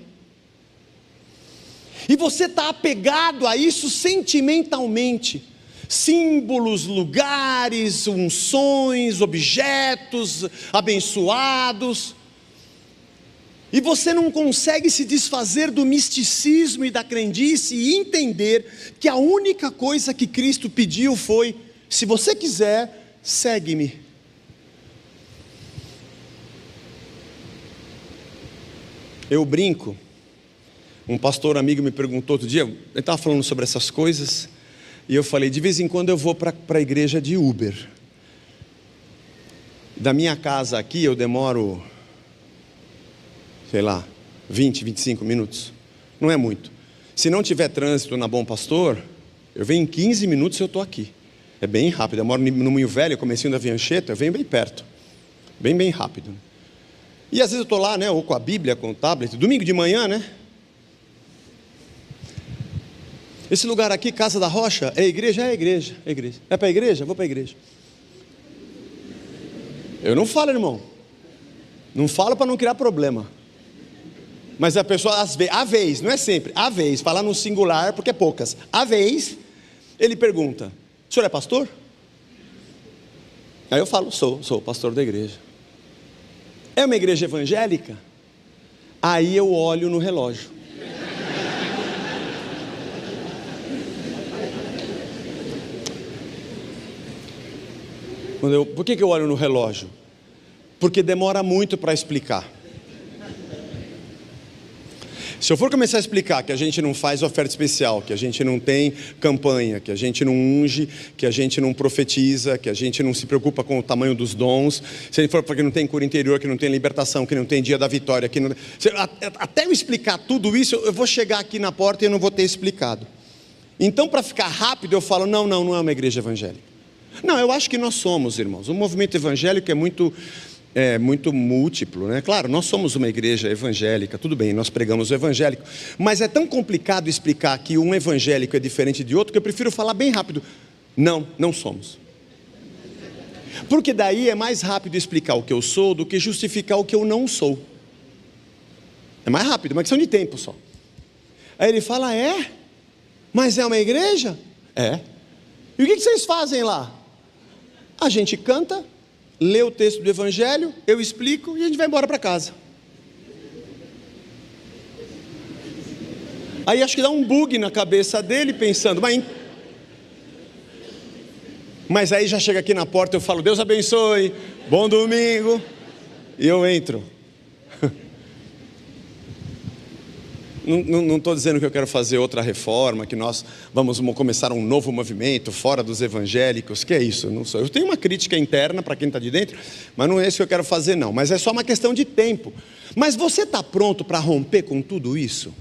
e você está apegado a isso sentimentalmente, símbolos, lugares, unções, objetos abençoados, e você não consegue se desfazer do misticismo e da crendice e entender que a única coisa que Cristo pediu foi: se você quiser, segue-me. Eu brinco, um pastor amigo me perguntou outro dia, ele estava falando sobre essas coisas, e eu falei, de vez em quando eu vou para a igreja de Uber. Da minha casa aqui eu demoro, sei lá, 20, 25 minutos, não é muito. Se não tiver trânsito na Bom Pastor, eu venho em 15 minutos e eu estou aqui. É bem rápido, eu moro no Moinho Velho, comecinho da Viancheta, eu venho bem perto, bem rápido. E às vezes eu estou lá, né, ou com a Bíblia, com o tablet, domingo de manhã, né? Esse lugar aqui, Casa da Rocha, é igreja? É igreja, é igreja. É para a igreja? Vou para a igreja. Eu não falo, irmão. Não falo para não criar problema. Mas a pessoa, à vez, não é sempre, à vez, falar no singular, porque é poucas. À vez, ele pergunta, o senhor é pastor? Aí eu falo, sou pastor da igreja. É uma igreja evangélica? Aí eu olho no relógio. Por que eu olho no relógio? Porque demora muito para explicar. Se eu for começar a explicar que a gente não faz oferta especial, que a gente não tem campanha, que a gente não unge, que a gente não profetiza, que a gente não se preocupa com o tamanho dos dons, se for porque não tem cura interior, que não tem libertação, que não tem dia da vitória, que não... até eu explicar tudo isso, eu vou chegar aqui na porta e eu não vou ter explicado. Então, para ficar rápido, eu falo, não é uma igreja evangélica. Não, eu acho que nós somos, irmãos. O movimento evangélico é muito múltiplo, né? Claro, nós somos uma igreja evangélica, tudo bem, nós pregamos o evangélico, mas é tão complicado explicar que um evangélico é diferente de outro, que eu prefiro falar bem rápido, não somos. Porque daí é mais rápido explicar o que eu sou do que justificar o que eu não sou. É mais rápido, é uma questão de tempo só. Aí ele fala, mas é uma igreja? É. E o que vocês fazem lá? A gente canta, lê o texto do evangelho, eu explico e a gente vai embora para casa. Aí acho que dá um bug na cabeça dele, pensando, mas aí já chega aqui na porta, eu falo, Deus abençoe, bom domingo, e eu entro. Não estou dizendo que eu quero fazer outra reforma, que nós vamos começar um novo movimento fora dos evangélicos, que é isso, não sou. Eu tenho uma crítica interna para quem está de dentro, mas não é isso que eu quero fazer não, mas é só uma questão de tempo. Mas você está pronto para romper com tudo isso?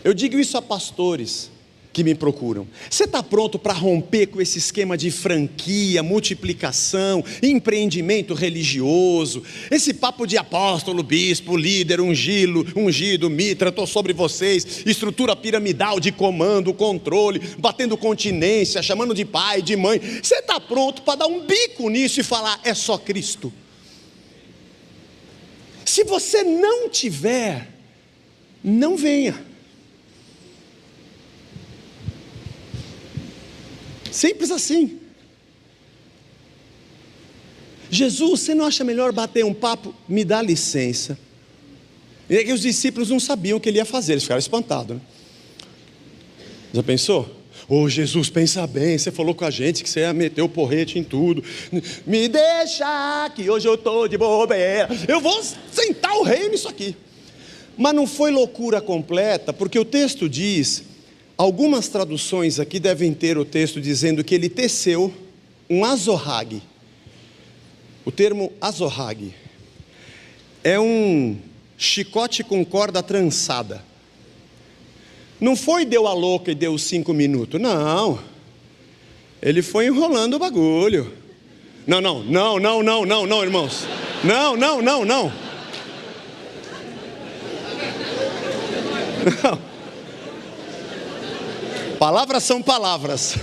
Eu digo isso a pastores que me procuram. Você está pronto para romper com esse esquema de franquia, multiplicação, empreendimento religioso, esse papo de apóstolo, bispo, líder, ungido, mitra, estou sobre vocês, estrutura piramidal de comando, controle, batendo continência, chamando de pai, de mãe. Você está pronto para dar um bico nisso e falar, é só Cristo? Se você não tiver, não venha. Simples assim. Jesus, você não acha melhor bater um papo? Me dá licença. E aí os discípulos não sabiam o que ele ia fazer, eles ficaram espantados, né? Já pensou? Jesus, pensa bem, você falou com a gente que você ia meter o porrete em tudo. Me deixa que hoje eu estou de bobeira. Eu vou sentar o rei nisso aqui. Mas não foi loucura completa, porque o texto diz... Algumas traduções aqui devem ter o texto dizendo que ele teceu um azorrague. O termo azorrague é um chicote com corda trançada. Não foi deu a louca e deu 5 minutos, não. Ele foi enrolando o bagulho. Não, irmãos. Não. Palavras são palavras.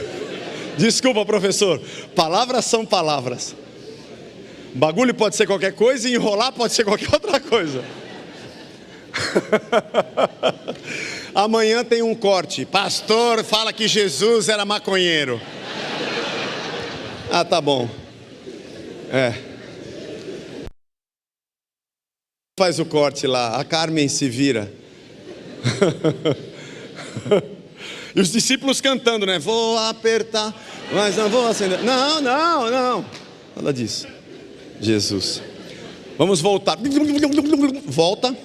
Desculpa, professor. Palavras são palavras. Bagulho pode ser qualquer coisa e enrolar pode ser qualquer outra coisa. Amanhã tem um corte. Pastor fala que Jesus era maconheiro. Tá bom. Faz o corte lá. A Carmen se vira. E os discípulos cantando, né? Vou apertar, mas não vou acender. Não. Nada disso. Jesus. Vamos voltar. Volta.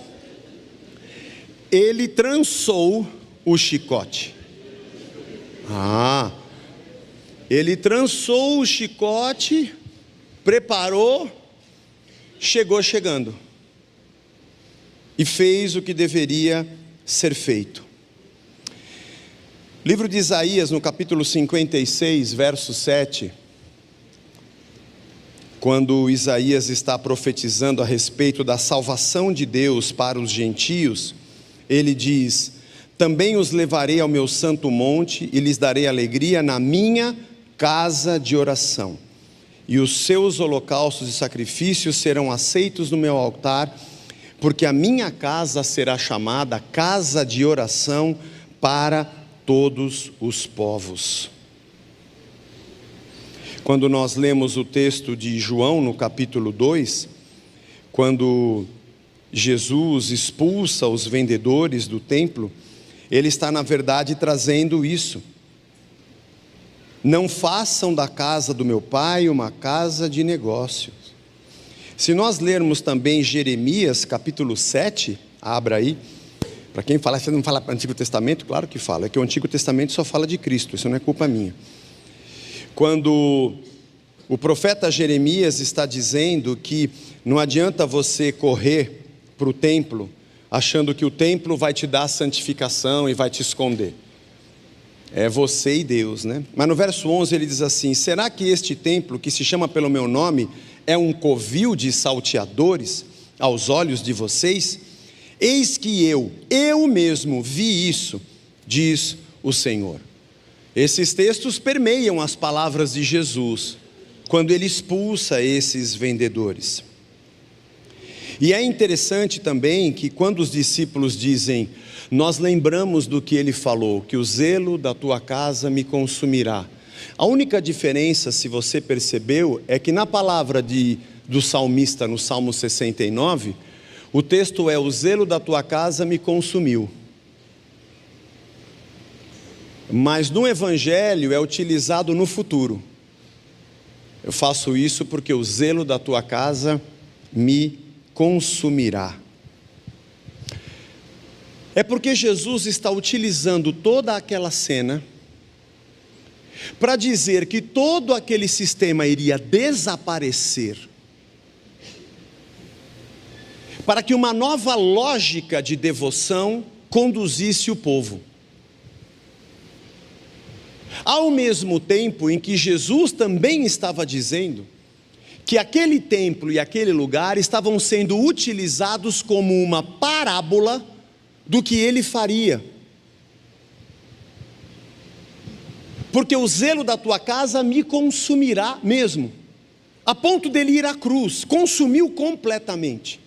Ele trançou o chicote. Ele trançou o chicote, preparou, chegando. E fez o que deveria ser feito. Livro de Isaías, no capítulo 56, verso 7, quando Isaías está profetizando a respeito da salvação de Deus para os gentios, ele diz, também os levarei ao meu santo monte e lhes darei alegria na minha casa de oração. E os seus holocaustos e sacrifícios serão aceitos no meu altar, porque a minha casa será chamada casa de oração para todos os povos. Quando nós lemos o texto de João no capítulo 2, quando Jesus expulsa os vendedores do templo, ele está na verdade trazendo isso. Não façam da casa do meu pai uma casa de negócios. Se nós lermos também Jeremias capítulo 7, abra aí. Para quem fala, você não fala para o Antigo Testamento? Claro que fala, é que o Antigo Testamento só fala de Cristo, isso não é culpa minha. Quando o profeta Jeremias está dizendo que não adianta você correr para o templo, achando que o templo vai te dar santificação e vai te esconder. É você e Deus, né? Mas no verso 11 ele diz assim, será que este templo, que se chama pelo meu nome, é um covil de salteadores aos olhos de vocês? Eis que eu mesmo vi isso, diz o Senhor. Esses textos permeiam as palavras de Jesus, quando ele expulsa esses vendedores. E é interessante também que quando os discípulos dizem, nós lembramos do que ele falou, que o zelo da tua casa me consumirá. A única diferença, se você percebeu, é que na palavra do salmista, no Salmo 69, o texto é: o zelo da tua casa me consumiu. Mas no Evangelho é utilizado no futuro. Eu faço isso porque o zelo da tua casa me consumirá. É porque Jesus está utilizando toda aquela cena para dizer que todo aquele sistema iria desaparecer, para que uma nova lógica de devoção conduzisse o povo. Ao mesmo tempo em que Jesus também estava dizendo que aquele templo e aquele lugar estavam sendo utilizados como uma parábola do que ele faria. Porque o zelo da tua casa me consumirá mesmo, a ponto dele ir à cruz, consumiu completamente.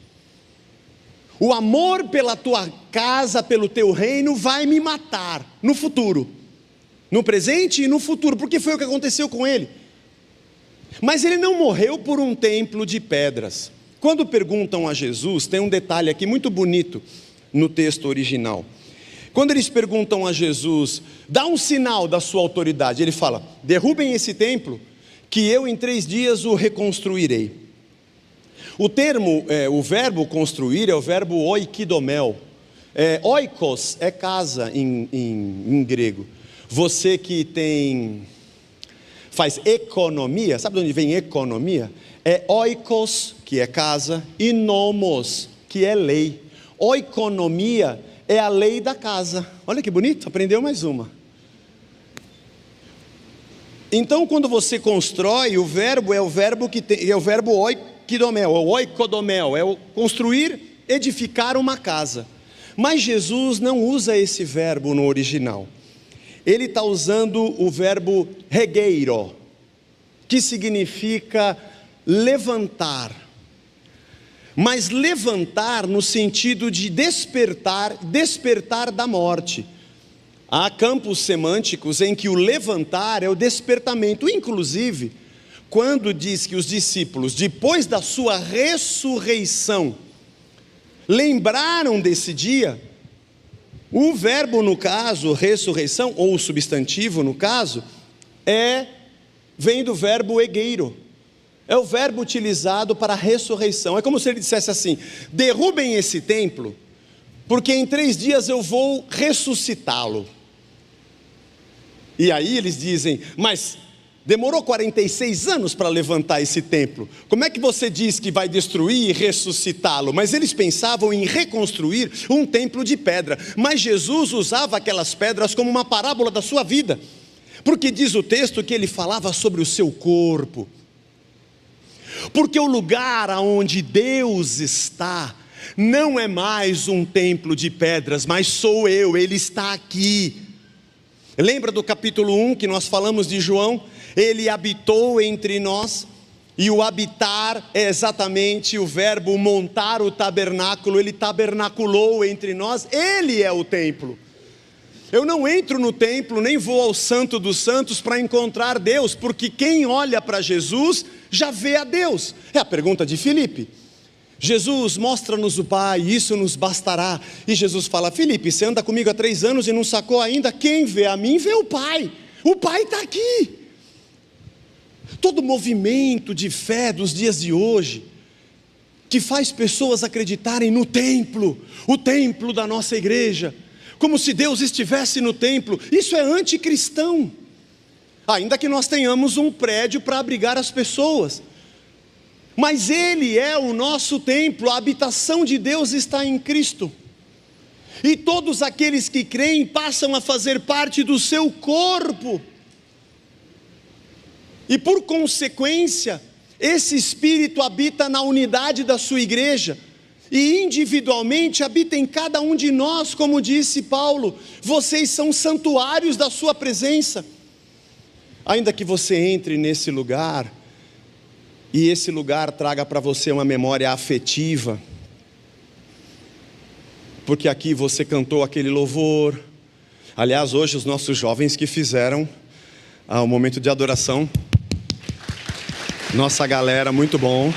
O amor pela tua casa, pelo teu reino, vai me matar no futuro, no presente e no futuro, porque foi o que aconteceu com ele. Mas ele não morreu por um templo de pedras. Quando perguntam a Jesus, tem um detalhe aqui muito bonito no texto original. Quando eles perguntam a Jesus, dá um sinal da sua autoridade, ele fala: derrubem esse templo, que eu em 3 dias o reconstruirei. O verbo construir é o verbo oikidomel. Oikos é casa em grego. Você que faz economia, sabe de onde vem economia? É oikos, que é casa, e nomos, que é lei. Oikonomia é a lei da casa. Olha que bonito, aprendeu mais uma. Então, quando você constrói, o verbo é o verbo que tem, é o verbo oikidomel, ou oikodomel, é o construir, edificar uma casa. Mas Jesus não usa esse verbo no original. Ele está usando o verbo regeiro, que significa levantar. Mas levantar no sentido de despertar da morte. Há campos semânticos em que o levantar é o despertamento. Inclusive, quando diz que os discípulos, depois da sua ressurreição, lembraram desse dia, o verbo no caso, ressurreição, ou o substantivo no caso, vem do verbo egeiro. É o verbo utilizado para a ressurreição. É como se ele dissesse assim: derrubem esse templo, porque em 3 dias eu vou ressuscitá-lo. E aí eles dizem: mas demorou 46 anos para levantar esse templo. Como é que você diz que vai destruir e ressuscitá-lo? Mas eles pensavam em reconstruir um templo de pedra. Mas Jesus usava aquelas pedras como uma parábola da sua vida. Porque diz o texto que ele falava sobre o seu corpo. Porque o lugar aonde Deus está não é mais um templo de pedras, mas sou eu, Ele está aqui. Lembra do capítulo 1 que nós falamos de João? Ele habitou entre nós, e o habitar é exatamente o verbo montar o tabernáculo. Ele tabernaculou entre nós, Ele é o templo. Eu não entro no templo, nem vou ao Santo dos Santos para encontrar Deus, porque quem olha para Jesus já vê a Deus. É a pergunta de Filipe. Jesus, mostra-nos o Pai, isso nos bastará. E Jesus fala: Filipe, você anda comigo há 3 anos e não sacou ainda? Quem vê a mim, vê o Pai. O Pai está aqui. Todo movimento de fé dos dias de hoje, que faz pessoas acreditarem no templo, o templo da nossa igreja, como se Deus estivesse no templo, isso é anticristão. Ainda que nós tenhamos um prédio para abrigar as pessoas, mas Ele é o nosso templo, a habitação de Deus está em Cristo. E todos aqueles que creem passam a fazer parte do seu corpo. E por consequência, esse Espírito habita na unidade da sua igreja, e individualmente habita em cada um de nós, como disse Paulo: vocês são santuários da sua presença. Ainda que você entre nesse lugar, e esse lugar traga para você uma memória afetiva, porque aqui você cantou aquele louvor. Aliás, hoje os nossos jovens que fizeram o momento de adoração, nossa galera, muito bom.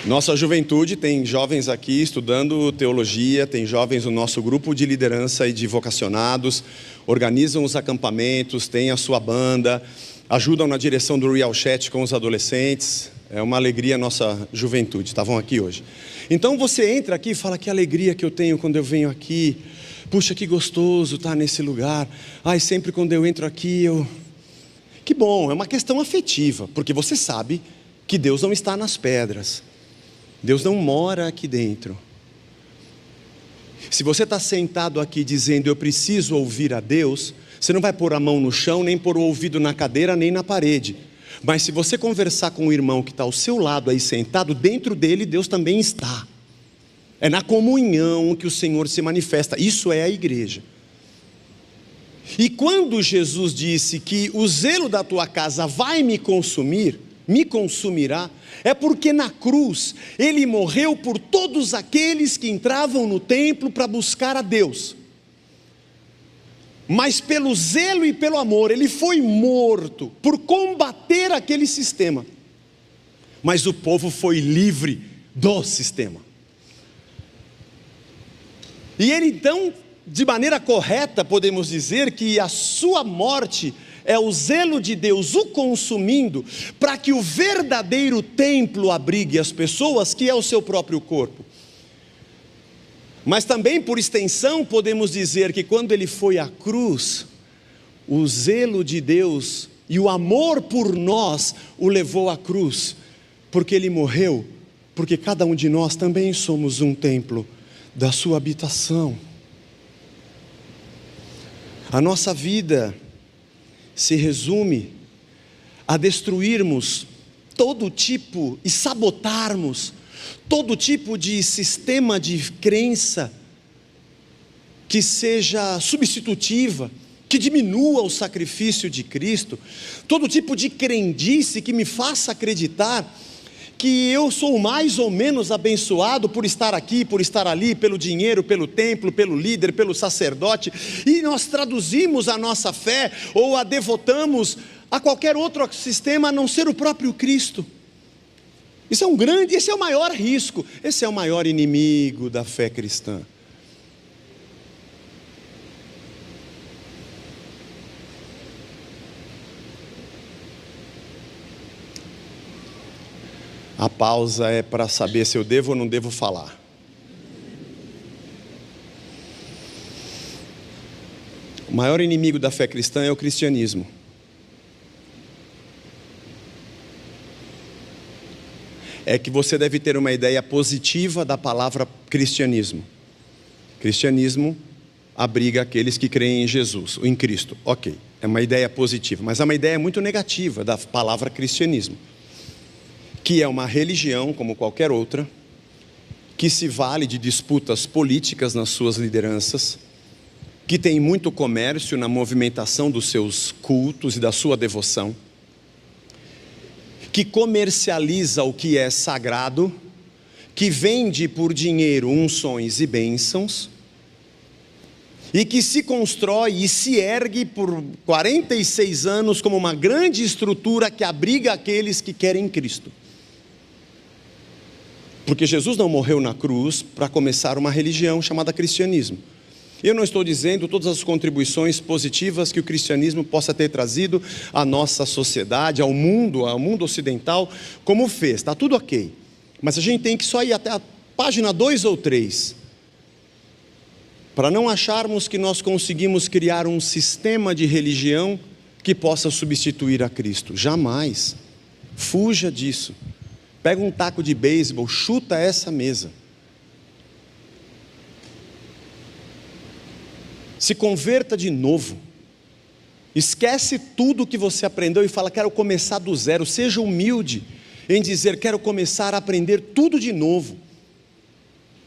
Nossa juventude, tem jovens aqui estudando teologia, tem jovens no nosso grupo de liderança e de vocacionados, organizam os acampamentos, tem a sua banda, ajudam na direção do Real Chat com os adolescentes. É uma alegria a nossa juventude, estavam aqui hoje. Então você entra aqui e fala: que alegria que eu tenho quando eu venho aqui. Puxa, que gostoso estar nesse lugar. Ai, sempre quando eu entro aqui, Que bom, é uma questão afetiva, porque você sabe que Deus não está nas pedras. Deus não mora aqui dentro. Se você está sentado aqui dizendo: eu preciso ouvir a Deus, você não vai pôr a mão no chão, nem pôr o ouvido na cadeira, nem na parede. Mas se você conversar com o irmão que está ao seu lado aí sentado, dentro dele Deus também está. É na comunhão que o Senhor se manifesta. Isso é a igreja. E quando Jesus disse que o zelo da tua casa vai me consumirá, é porque na cruz Ele morreu por todos aqueles que entravam no templo para buscar a Deus. Mas pelo zelo e pelo amor, Ele foi morto por combater aquele sistema. Mas o povo foi livre do sistema. E Ele então, de maneira correta, podemos dizer que a sua morte é o zelo de Deus o consumindo, para que o verdadeiro templo abrigue as pessoas, que é o seu próprio corpo. Mas também, por extensão, podemos dizer que quando Ele foi à cruz, o zelo de Deus e o amor por nós o levou à cruz, porque Ele morreu, porque cada um de nós também somos um templo da sua habitação. A nossa vida se resume a destruirmos todo tipo e sabotarmos todo tipo de sistema de crença que seja substitutiva, que diminua o sacrifício de Cristo, todo tipo de crendice que me faça acreditar que eu sou mais ou menos abençoado por estar aqui, por estar ali, pelo dinheiro, pelo templo, pelo líder, pelo sacerdote, e nós traduzimos a nossa fé, ou a devotamos a qualquer outro sistema a não ser o próprio Cristo. Esse é o maior risco, esse é o maior inimigo da fé cristã. A pausa é para saber se eu devo ou não devo falar. O maior inimigo da fé cristã é o cristianismo. É que você deve ter uma ideia positiva da palavra cristianismo. Cristianismo abriga aqueles que creem em Jesus, ou em Cristo. Ok, é uma ideia positiva, mas é uma ideia muito negativa da palavra cristianismo, que é uma religião como qualquer outra, que se vale de disputas políticas nas suas lideranças, que tem muito comércio na movimentação dos seus cultos e da sua devoção, que comercializa o que é sagrado, que vende por dinheiro unções e bênçãos, e que se constrói e se ergue por 46 anos como uma grande estrutura que abriga aqueles que querem Cristo. Porque Jesus não morreu na cruz para começar uma religião chamada cristianismo. Eu não estou dizendo todas as contribuições positivas que o cristianismo possa ter trazido à nossa sociedade, ao mundo ocidental, como fez, está tudo ok. Mas a gente tem que só ir até a página 2 ou 3, para não acharmos que nós conseguimos criar um sistema de religião que possa substituir a Cristo. Jamais. Fuja disso. Pega um taco de beisebol, chuta essa mesa. Se converta de novo. Esquece tudo que você aprendeu e fala: quero começar do zero. Seja humilde em dizer: quero começar a aprender tudo de novo.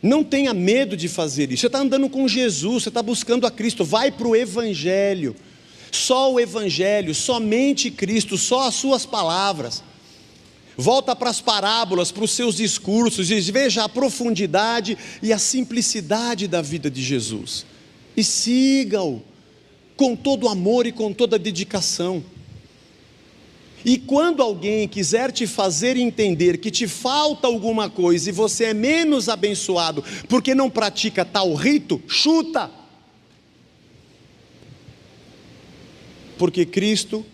Não tenha medo de fazer isso. Você está andando com Jesus, você está buscando a Cristo. Vai para o Evangelho. Só o Evangelho, somente Cristo, só as suas palavras. Volta para as parábolas, para os seus discursos e veja a profundidade e a simplicidade da vida de Jesus. E siga-o com todo amor e com toda dedicação. E quando alguém quiser te fazer entender que te falta alguma coisa e você é menos abençoado porque não pratica tal rito, chuta. Porque Cristo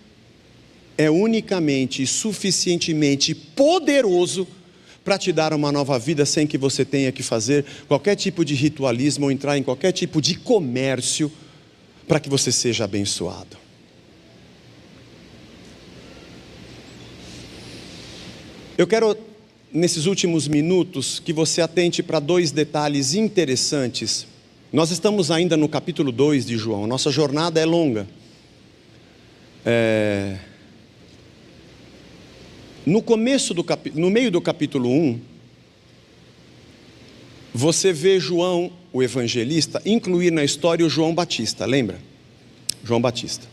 é unicamente e suficientemente poderoso para te dar uma nova vida sem que você tenha que fazer qualquer tipo de ritualismo ou entrar em qualquer tipo de comércio para que você seja abençoado. Eu quero, nesses últimos minutos, que você atente para 2 detalhes interessantes. Nós estamos ainda no capítulo 2 de João, nossa jornada é longa. No meio do capítulo 1, você vê João, o evangelista, incluir na história o João Batista, lembra? João Batista.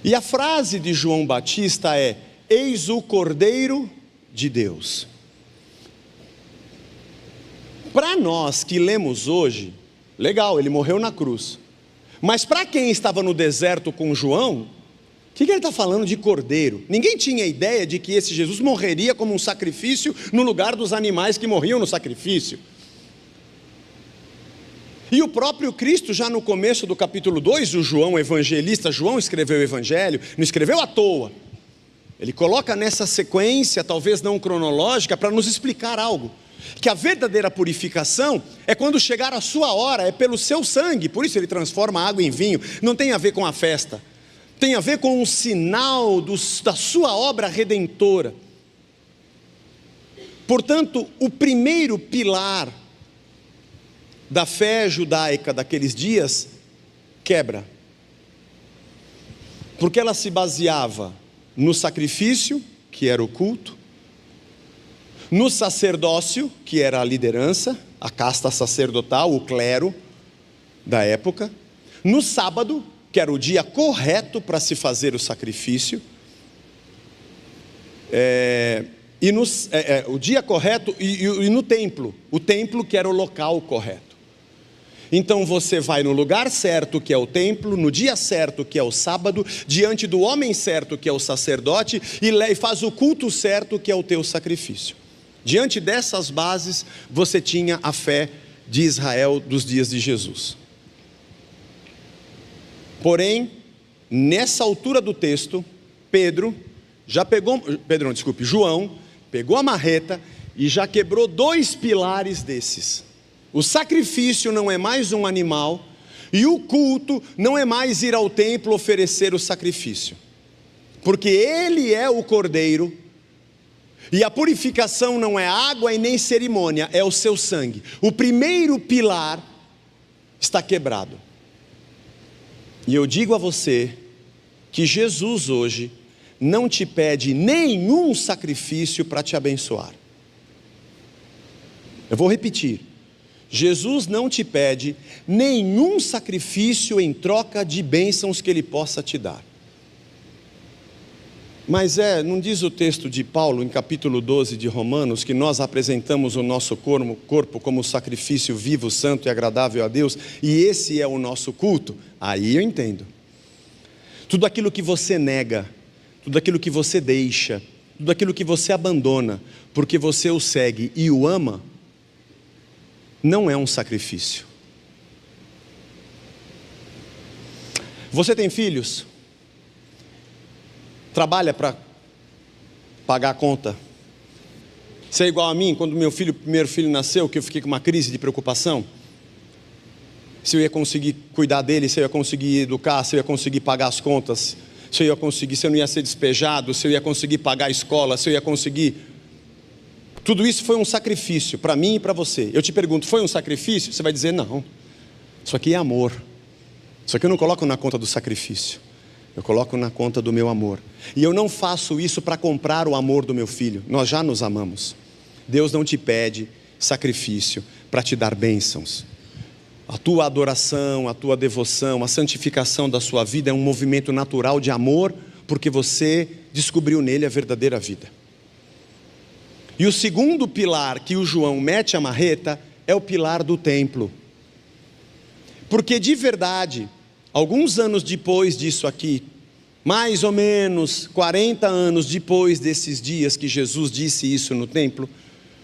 E a frase de João Batista é: eis o Cordeiro de Deus. Para nós que lemos hoje, legal, ele morreu na cruz. Mas para quem estava no deserto com João, o que ele está falando de cordeiro? Ninguém tinha ideia de que esse Jesus morreria como um sacrifício no lugar dos animais que morriam no sacrifício. E o próprio Cristo, já no começo do capítulo 2, o João evangelista, João escreveu o evangelho, não escreveu à toa. Ele coloca nessa sequência, talvez não cronológica, para nos explicar algo. Que a verdadeira purificação é quando chegar a sua hora, é pelo seu sangue, por isso ele transforma a água em vinho, não tem a ver com a festa. Tem a ver com um sinal da sua obra redentora. Portanto, o primeiro pilar da fé judaica daqueles dias quebra. Porque ela se baseava no sacrifício, que era o culto, no sacerdócio, que era a liderança, a casta sacerdotal, o clero da época, no sábado, que era o dia correto para se fazer o sacrifício, o dia correto e no templo, o templo que era o local correto. Então você vai no lugar certo, que é o templo, no dia certo, que é o sábado, diante do homem certo, que é o sacerdote, e faz o culto certo, que é o teu sacrifício. Diante dessas bases, você tinha a fé de Israel dos dias de Jesus. Porém, nessa altura do texto, João pegou a marreta e já quebrou 2 pilares desses. O sacrifício não é mais um animal e o culto não é mais ir ao templo oferecer o sacrifício. Porque ele é o cordeiro e a purificação não é água e nem cerimônia, é o seu sangue. O primeiro pilar está quebrado. E eu digo a você que Jesus hoje não te pede nenhum sacrifício para te abençoar. Eu vou repetir. Jesus não te pede nenhum sacrifício em troca de bênçãos que Ele possa te dar. Mas não diz o texto de Paulo, em capítulo 12 de Romanos, que nós apresentamos o nosso corpo como sacrifício vivo, santo e agradável a Deus, e esse é o nosso culto? Aí eu entendo. Tudo aquilo que você nega, tudo aquilo que você deixa, tudo aquilo que você abandona, porque você o segue e o ama, não é um sacrifício. Você tem filhos? Trabalha para pagar a conta? Você é igual a mim, quando meu primeiro filho nasceu, que eu fiquei com uma crise de preocupação? Se eu ia conseguir cuidar dele, se eu ia conseguir educar, se eu ia conseguir pagar as contas, se eu não ia ser despejado, se eu ia conseguir pagar a escola, se eu ia conseguir... Tudo isso foi um sacrifício para mim e para você. Eu te pergunto, foi um sacrifício? Você vai dizer, não. Isso aqui é amor. Isso aqui eu não coloco na conta do sacrifício. Eu coloco na conta do meu amor. E eu não faço isso para comprar o amor do meu filho. Nós já nos amamos. Deus não te pede sacrifício para te dar bênçãos. A tua adoração, a tua devoção, a santificação da sua vida é um movimento natural de amor, porque você descobriu nele a verdadeira vida. E o segundo pilar que o João mete a marreta é o pilar do templo. Porque de verdade, alguns anos depois disso aqui, mais ou menos 40 anos depois desses dias que Jesus disse isso no templo,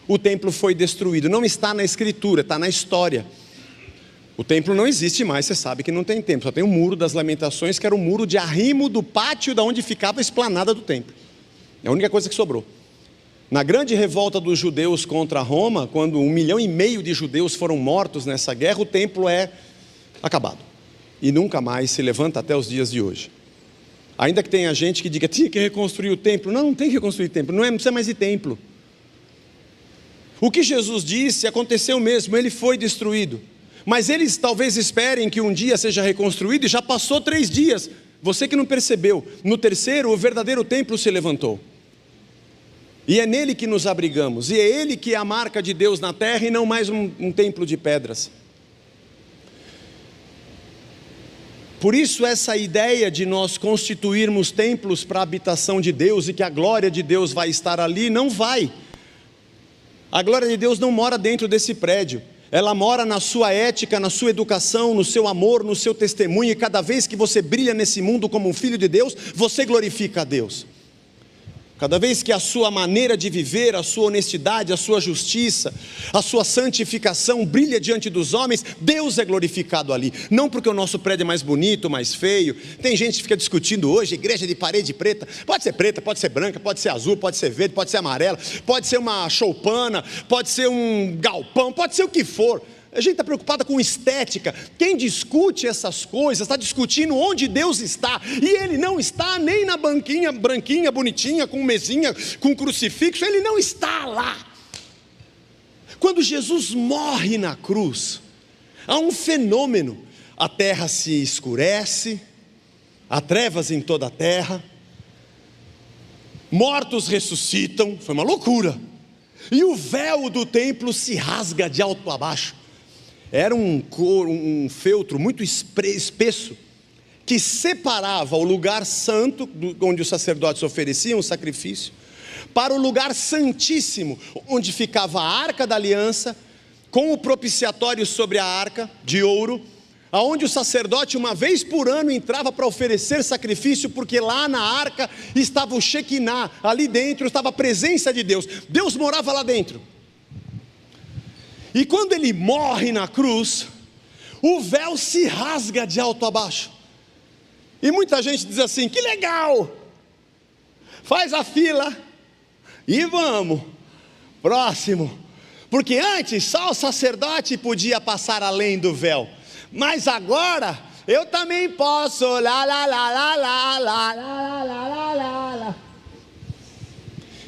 o templo foi destruído. Não está na escritura, está na história. O templo não existe mais, você sabe que não tem templo, só tem o muro das lamentações, que era o muro de arrimo do pátio da onde ficava a esplanada do templo. É a única coisa que sobrou. Na grande revolta dos judeus contra Roma, quando 1,5 milhão de judeus foram mortos nessa guerra, o templo é acabado. E nunca mais se levanta até os dias de hoje. Ainda que tenha gente que diga, tinha que reconstruir o templo. Não, não tem que reconstruir o templo, não precisa mais de templo. O que Jesus disse aconteceu mesmo, ele foi destruído. Mas eles talvez esperem que um dia seja reconstruído, e já passou 3 dias. Você que não percebeu, no terceiro o verdadeiro templo se levantou. E é nele que nos abrigamos, e é ele que é a marca de Deus na terra, e não mais um templo de pedras. Por isso essa ideia de nós constituirmos templos para a habitação de Deus, e que a glória de Deus vai estar ali, não vai. A glória de Deus não mora dentro desse prédio. Ela mora na sua ética, na sua educação, no seu amor, no seu testemunho, e cada vez que você brilha nesse mundo como um filho de Deus, você glorifica a Deus. Cada vez que a sua maneira de viver, a sua honestidade, a sua justiça, a sua santificação brilha diante dos homens, Deus é glorificado ali. Não porque o nosso prédio é mais bonito, mais feio. Tem gente que fica discutindo hoje, igreja de parede preta. Pode ser preta, pode ser branca, pode ser azul, pode ser verde, pode ser amarela, pode ser uma choupana, pode ser um galpão, pode ser o que for. A gente está preocupada com estética. Quem discute essas coisas está discutindo onde Deus está, e Ele não está nem na banquinha branquinha, bonitinha, com mesinha, com crucifixo. Ele não está lá. Quando Jesus morre na cruz, há um fenômeno: a terra se escurece, há trevas em toda a terra, mortos ressuscitam, foi uma loucura, e o véu do templo se rasga de alto a baixo. Era um feltro muito espesso, que separava o lugar santo, onde os sacerdotes ofereciam o sacrifício, para o lugar santíssimo, onde ficava a arca da aliança, com o propiciatório sobre a arca, de ouro, aonde o sacerdote uma vez por ano entrava para oferecer sacrifício, porque lá na arca estava o Shekinah, ali dentro estava a presença de Deus, Deus morava lá dentro. E quando ele morre na cruz, o véu se rasga de alto a baixo. E muita gente diz assim: que legal, faz a fila e vamos, próximo. Porque antes só o sacerdote podia passar além do véu, mas agora eu também posso, lá, lá, lá, lá, lá, lá, lá, lá, lá, lá, lá.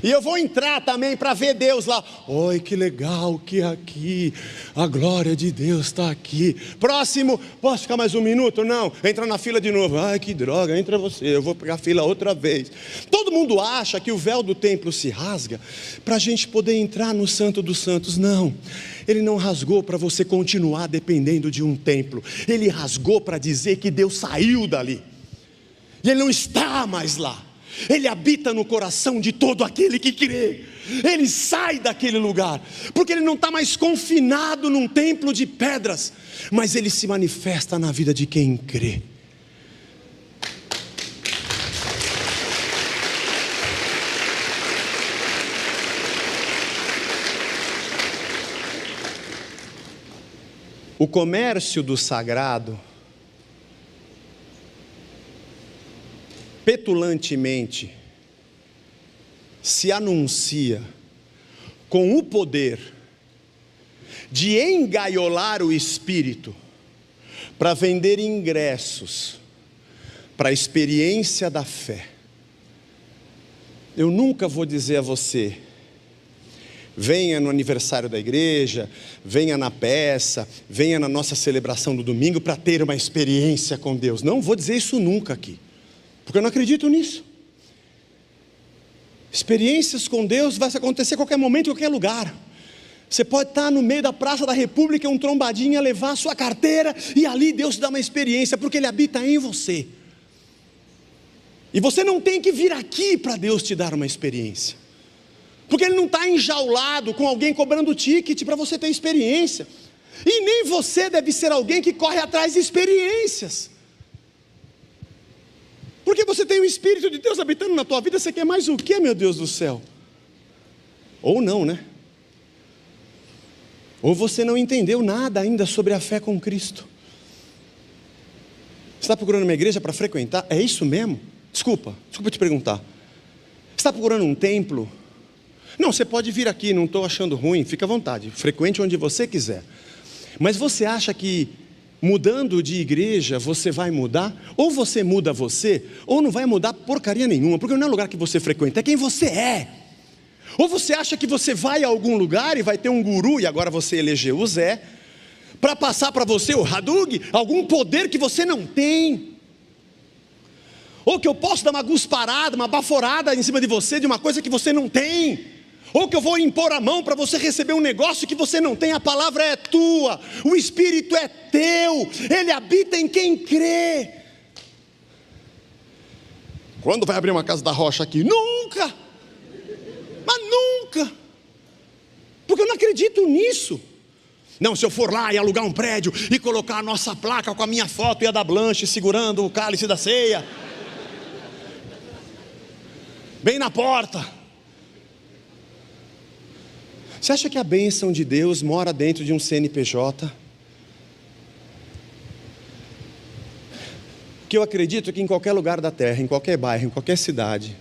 E eu vou entrar também para ver Deus lá. Oi, que legal que aqui a glória de Deus está aqui. Próximo, posso ficar mais um minuto? Não, entra na fila de novo. Ai, que droga, entra você, eu vou pegar a fila outra vez. Todo mundo acha que o véu do templo se rasga para a gente poder entrar no Santo dos Santos. Não, ele não rasgou para você continuar dependendo de um templo. Ele rasgou para dizer que Deus saiu dali, e Ele não está mais lá. Ele habita no coração de todo aquele que crê. Ele sai daquele lugar, porque ele não está mais confinado num templo de pedras, mas ele se manifesta na vida de quem crê. O comércio do sagrado petulantemente se anuncia com o poder de engaiolar o espírito para vender ingressos para a experiência da fé. Eu nunca vou dizer a você: venha no aniversário da igreja, venha na peça, venha na nossa celebração do domingo para ter uma experiência com Deus. Não vou dizer isso nunca aqui, porque eu não acredito nisso. Experiências com Deus vai acontecer a qualquer momento, em qualquer lugar. Você pode estar no meio da Praça da República, um trombadinha levar a sua carteira, e ali Deus te dá uma experiência, porque Ele habita em você. E você não tem que vir aqui para Deus te dar uma experiência. Porque ele não está enjaulado com alguém cobrando ticket para você ter experiência. E nem você deve ser alguém que corre atrás de experiências. Porque você tem o Espírito de Deus habitando na tua vida, você quer mais o quê, meu Deus do céu? Ou não, né? Ou você não entendeu nada ainda sobre a fé com Cristo. Você está procurando uma igreja para frequentar? É isso mesmo? Desculpa te perguntar. Você está procurando um templo? Não, você pode vir aqui, não estou achando ruim, fica à vontade, frequente onde você quiser. Mas você acha que mudando de igreja você vai mudar? Ou você muda você, ou não vai mudar porcaria nenhuma, porque não é o lugar que você frequenta, é quem você é. Ou você acha que você vai a algum lugar e vai ter um guru, e agora você elegeu o Zé, para passar para você, o Hadug, algum poder que você não tem. Ou que eu posso dar uma gusparada, uma baforada em cima de você, de uma coisa que você não tem. Ou que eu vou impor a mão para você receber um negócio que você não tem. A palavra é tua, o Espírito é teu, ele habita em quem crê. Quando vai abrir uma casa da rocha aqui? Nunca! Mas nunca! Porque eu não acredito nisso. Não, se eu for lá e alugar um prédio e colocar a nossa placa com a minha foto e a da Blanche segurando o cálice da ceia bem na porta. Você acha que a bênção de Deus mora dentro de um CNPJ? Que eu acredito que em qualquer lugar da terra, em qualquer bairro, em qualquer cidade,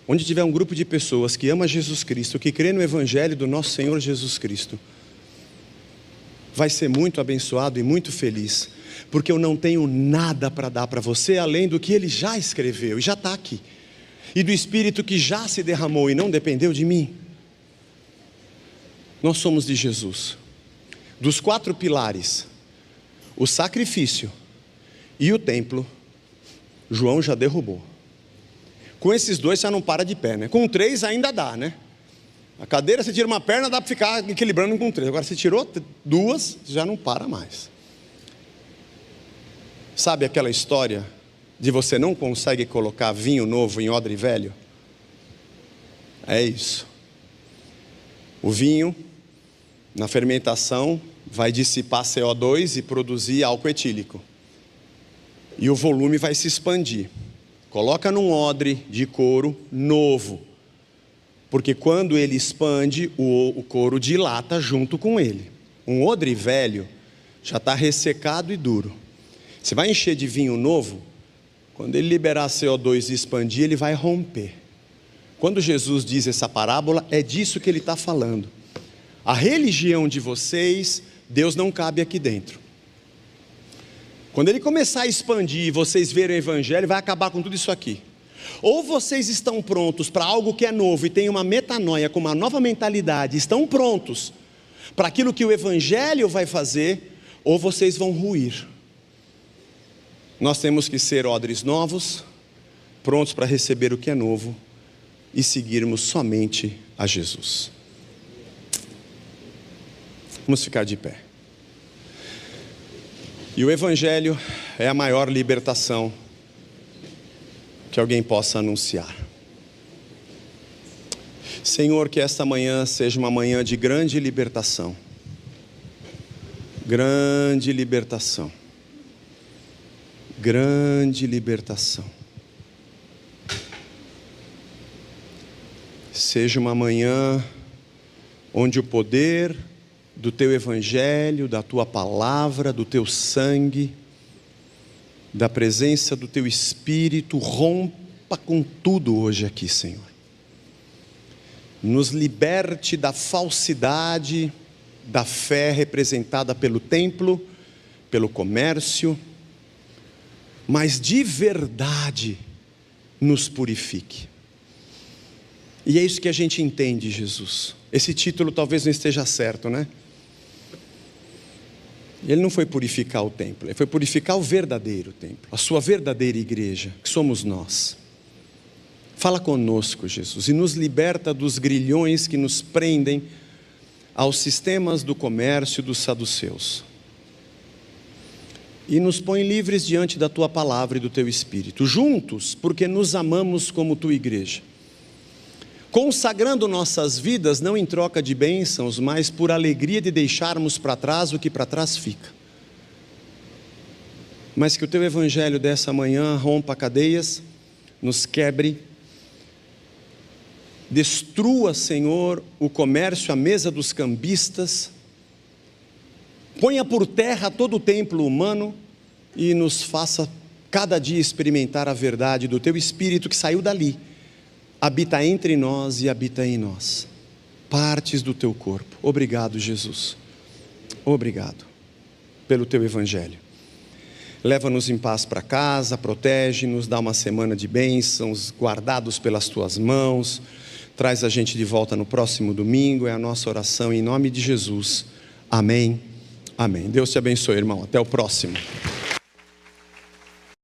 onde tiver um grupo de pessoas que ama Jesus Cristo, que crê no Evangelho do nosso Senhor Jesus Cristo, vai ser muito abençoado e muito feliz, porque eu não tenho nada para dar para você, além do que Ele já escreveu, e já está aqui, e do Espírito que já se derramou e não dependeu de mim. Nós somos de Jesus. Dos 4 pilares, o sacrifício e o templo, João já derrubou. Com esses 2 você não para de pé, né? Com 3 ainda dá, né? A cadeira, você tira uma perna, dá para ficar equilibrando com 3. Agora você tirou 2, já não para mais. Sabe aquela história de você não consegue colocar vinho novo em odre velho? É isso. O vinho, na fermentação, vai dissipar CO2 e produzir álcool etílico. E o volume vai se expandir. Coloca num odre de couro novo. Porque quando ele expande, o couro dilata junto com ele. Um odre velho já está ressecado e duro. Você vai encher de vinho novo, quando ele liberar CO2 e expandir, ele vai romper. Quando Jesus diz essa parábola, é disso que ele está falando. A religião de vocês, Deus não cabe aqui dentro. Quando ele começar a expandir e vocês verem o Evangelho, vai acabar com tudo isso aqui. Ou vocês estão prontos para algo que é novo e tem uma metanoia, com uma nova mentalidade, estão prontos para aquilo que o Evangelho vai fazer, ou vocês vão ruir. Nós temos que ser odres novos, prontos para receber o que é novo e seguirmos somente a Jesus. Vamos ficar de pé. E o Evangelho é a maior libertação que alguém possa anunciar. Senhor, que esta manhã seja uma manhã de grande libertação. Grande libertação. Grande libertação. Seja uma manhã onde o poder do teu Evangelho, da tua palavra, do teu sangue, da presença do teu Espírito rompa com tudo hoje aqui, Senhor. Nos liberte da falsidade da fé representada pelo templo, pelo comércio, mas de verdade nos purifique. E é isso que a gente entende, Jesus. Esse título talvez não esteja certo, né? Ele não foi purificar o templo, ele foi purificar o verdadeiro templo, a sua verdadeira igreja, que somos nós. Fala conosco, Jesus, e nos liberta dos grilhões que nos prendem aos sistemas do comércio dos saduceus. E nos põe livres diante da tua palavra e do teu Espírito, juntos, porque nos amamos como tua igreja. consagrando nossas vidas, não em troca de bênçãos, mas por alegria de deixarmos para trás o que para trás fica. Mas que o Teu Evangelho dessa manhã rompa cadeias, nos quebre, destrua, Senhor, o comércio à mesa dos cambistas, ponha por terra todo o templo humano e nos faça cada dia experimentar a verdade do Teu Espírito que saiu dali, habita entre nós e habita em nós, partes do Teu corpo. Obrigado, Jesus, obrigado pelo Teu Evangelho. Leva-nos em paz para casa, protege-nos, dá uma semana de bênçãos, guardados pelas Tuas mãos, traz a gente de volta no próximo domingo, é a nossa oração em nome de Jesus, amém, amém. Deus te abençoe, irmão, até o próximo.